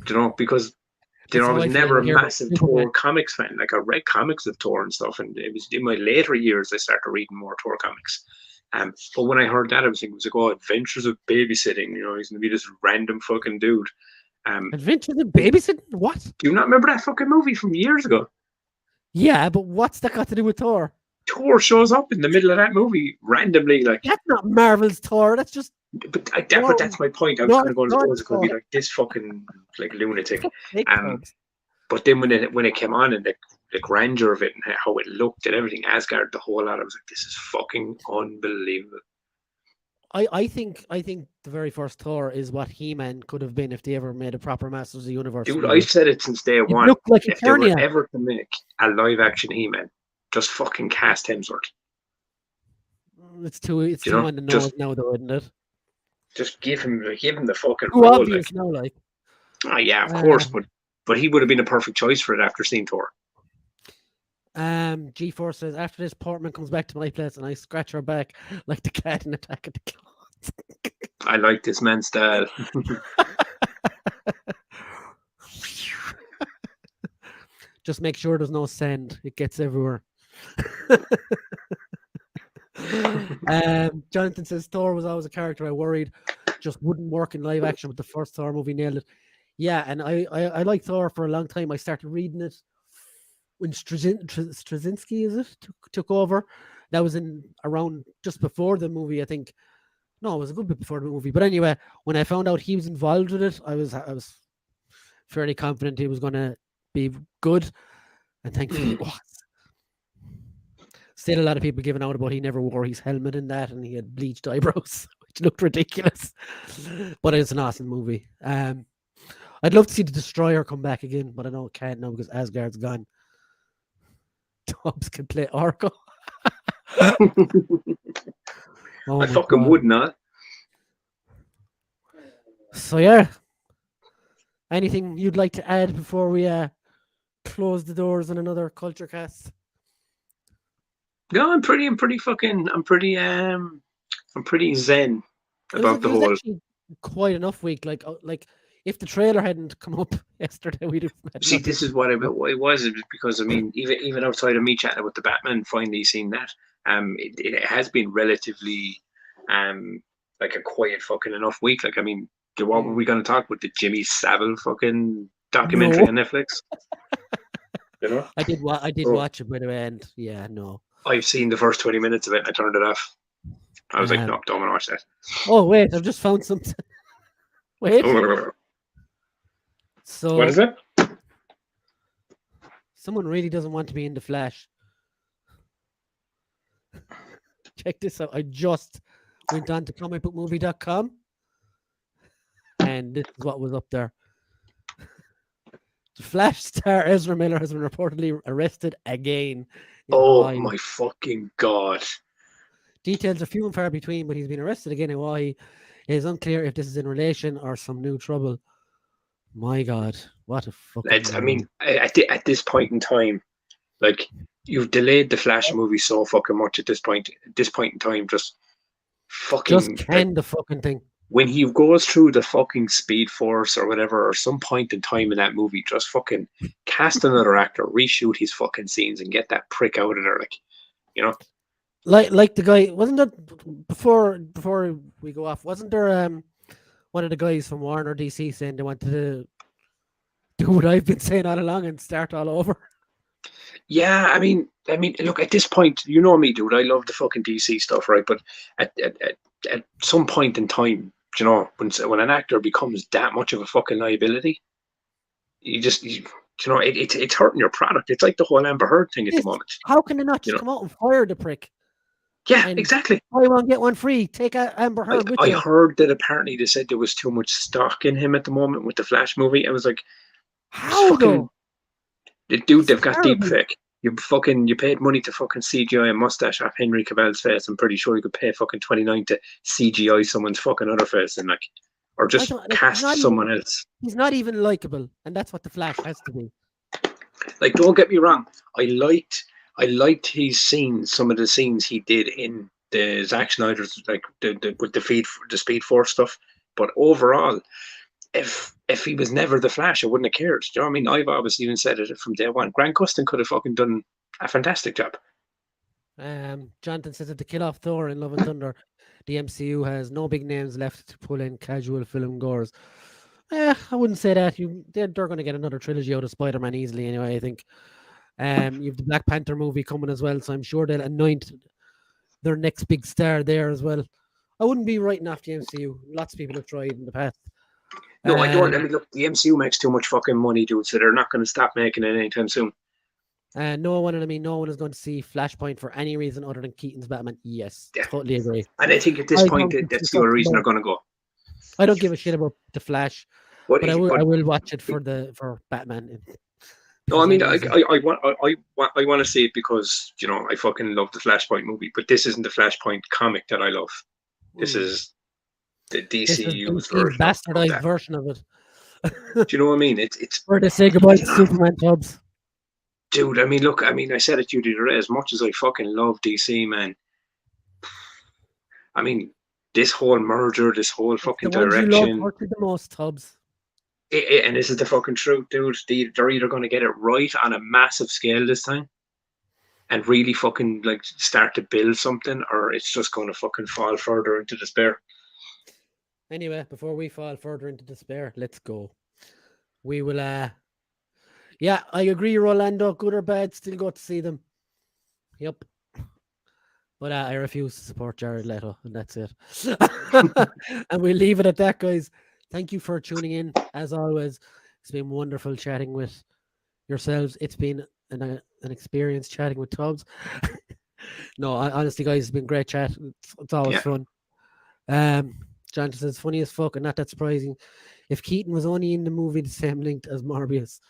you know, because I was never a massive Thor comics fan. Like I read comics of Thor and stuff, and it was in my later years I started reading more Thor comics, But when I heard that, I was thinking, it was like, oh, Adventures of Babysitting. You know, he's gonna be this random fucking dude. Adventures in Babysitting? What? Do you not remember that fucking movie from years ago? Yeah, but what's that got to do with Thor? Thor shows up in the middle of that movie randomly, like. That's not Marvel's Thor. That's just. But that's my point. I was kind of going, oh, it's going to be like this fucking like lunatic. But then when it came on and the grandeur of it and how it looked and everything, Asgard, the whole lot, I was like, this is fucking unbelievable. I think the very first Thor is what He-Man could have been if they ever made a proper Masters of the Universe. Dude, I've said it since day one. Looked like if they were ever to make a live action He-Man, just fucking cast Hemsworth. It's too on the nose now, though, isn't it? Just give him the fucking too role. Obvious now, like. Oh yeah, of course, but he would have been a perfect choice for it after seeing Thor. G4 says, after this, Portman comes back to my place and I scratch her back like the cat in Attack of the Clones. I like this man's style. Just make sure there's no sand. It gets everywhere. Jonathan says, Thor was always a character I worried just wouldn't work in live action, but the first Thor movie nailed it. Yeah, and I liked Thor for a long time. I started reading it when Straczynski took over. That was in around just before the movie, I think. No, it was a good bit before the movie. But anyway, when I found out he was involved with it, I was fairly confident he was going to be good, and thankfully it was. Still, a lot of people giving out about he never wore his helmet in that, and he had bleached eyebrows, which looked ridiculous. But it's an awesome movie. I'd love to see the Destroyer come back again, but I know it can't now because Asgard's gone. Tubbs can play Orko. I fucking would not. So yeah, anything you'd like to add before we close the doors on another Culture Cast? No, I'm pretty zen about the whole. Quite enough week, like if the trailer hadn't come up yesterday, we'd have. See, this is what it was because I mean, even outside of me chatting about the Batman, finally seeing that, it has been relatively, like a quiet fucking enough week. Like, I mean, what were we going to talk about? The Jimmy Savile fucking documentary on Netflix? You know, I did watch it by the end. Yeah, no. I've seen the first 20 minutes of it and I turned it off. I was like, no, don't want to watch that. Oh, wait, I've just found something. Wait. So, what is it? Someone really doesn't want to be in the Flash. Check this out. I just went on to comicbookmovie.com and this is what was up there. The Flash star Ezra Miller has been reportedly arrested again. Oh my fucking God. Details are few and far between, but he's been arrested again in Hawaii. It is unclear if this is in relation or some new trouble. My God, what a fucking... I mean, at this point in time, like, you've delayed the Flash movie so fucking much at this point in time, just fucking... Just can the fucking thing. When he goes through the fucking Speed Force or whatever, or some point in time in that movie, just fucking cast another actor, reshoot his fucking scenes and get that prick out of there, like, you know? Like the guy, wasn't there, before we go off, wasn't there one of the guys from Warner DC saying they wanted to do what I've been saying all along and start all over? Yeah, I mean, look, at this point, you know me, dude, I love the fucking DC stuff, right? But at some point in time, you know, when an actor becomes that much of a fucking liability, you know, it's hurting your product. It's like the whole Amber Heard thing at the moment. How can they not just come out and fire the prick? Yeah, exactly. Buy one, get one free. Take Amber Heard with you. I heard that apparently they said there was too much stock in him at the moment with the Flash movie. I was like, how though? Dude, they've got deep fake. You paid money to fucking CGI a mustache off Henry Cavill's face. I'm pretty sure you could pay fucking $29 to CGI someone's fucking other face and like, or just cast someone else. He's not even likable, and that's what the Flash has to be. Like, don't get me wrong. I liked his scenes, some of the scenes he did in the Zack Snyder's, like with the Speed Force stuff. But overall, if he was never the Flash, I wouldn't have cared. Do you know what I mean? I've obviously even said it from day one. Grant Gustin could have fucking done a fantastic job. Jonathan says that to kill off Thor in Love and Thunder, the MCU has no big names left to pull in casual film goers. I wouldn't say that. They're going to get another trilogy out of Spider-Man easily anyway, I think. You have the Black Panther movie coming as well, so I'm sure they'll anoint their next big star there as well. I wouldn't be writing off the MCU. Lots of people have tried in the past. No, I don't. I mean, look, the MCU makes too much fucking money, dude, so they're not going to stop making it anytime soon. No one is going to see Flashpoint for any reason other than Keaton's Batman. Yes, Yeah. totally agree. And I think at this point, that's the only reason they're going to go. I don't give a shit about the Flash, but I will watch it for Batman. No, I mean, I want to see it because, you know, I fucking love the Flashpoint movie, but this isn't the Flashpoint comic that I love. This is the DCU's bastardized version of it. Do you know what I mean? It's where they say goodbye to Superman Tubbs. Dude, I mean, look, I said it to you the other day, as much as I fucking love DC, man. I mean, this whole merger, this whole fucking direction. You love the most, Tubbs. And this is the fucking truth, dude. They're either going to get it right on a massive scale this time and really fucking like start to build something, or it's just going to fucking fall further into despair. Anyway, before we fall further into despair, let's go. We will, yeah, I agree, Rolando. Good or bad, still go to see them. Yep. But I refuse to support Jared Leto, and that's it. And we'll leave it at that, guys. Thank you for tuning in. As always, it's been wonderful chatting with yourselves. It's been an experience chatting with Tubbs. No, honestly, guys, it's been great chat. It's always fun. John says, funny as fuck, and not that surprising. If Keaton was only in the movie the same length as Morbius.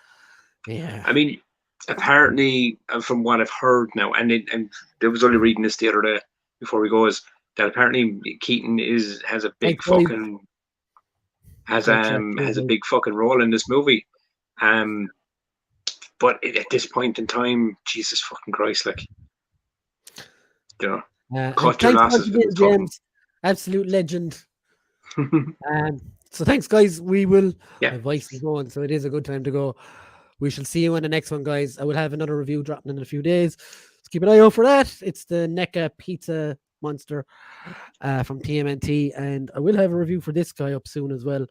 Yeah. I mean, apparently, from what I've heard now, and I was only reading this the other day before we go, is that apparently Keaton has a big fucking has a big fucking role in this movie. But at this point in time, Jesus fucking Christ, like, you know, cut your losses. James, absolute legend. So thanks, guys. We will. My voice is going, so it is a good time to go. We shall see you in the next one, guys. I will have another review dropping in a few days. So keep an eye out for that. It's the NECA Pizza Monster from TMNT, and I will have a review for this guy up soon as well.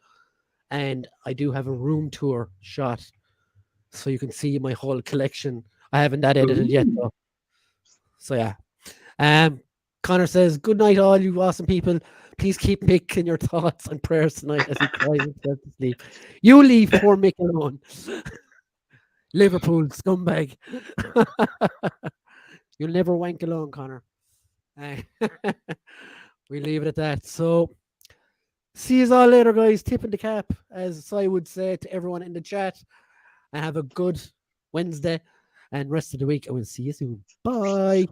And I do have a room tour shot, so you can see my whole collection. I haven't that edited yet, though. So yeah. Connor says, good night, all you awesome people. Please keep Mick in your thoughts and prayers tonight as he cries himself to sleep. You leave poor Mick alone. Liverpool scumbag. You'll never wank alone, Connor. We leave it at that. So, see you all later, guys. Tipping the cap, as I would say to everyone in the chat. And have a good Wednesday and rest of the week. And we'll see you soon. Bye.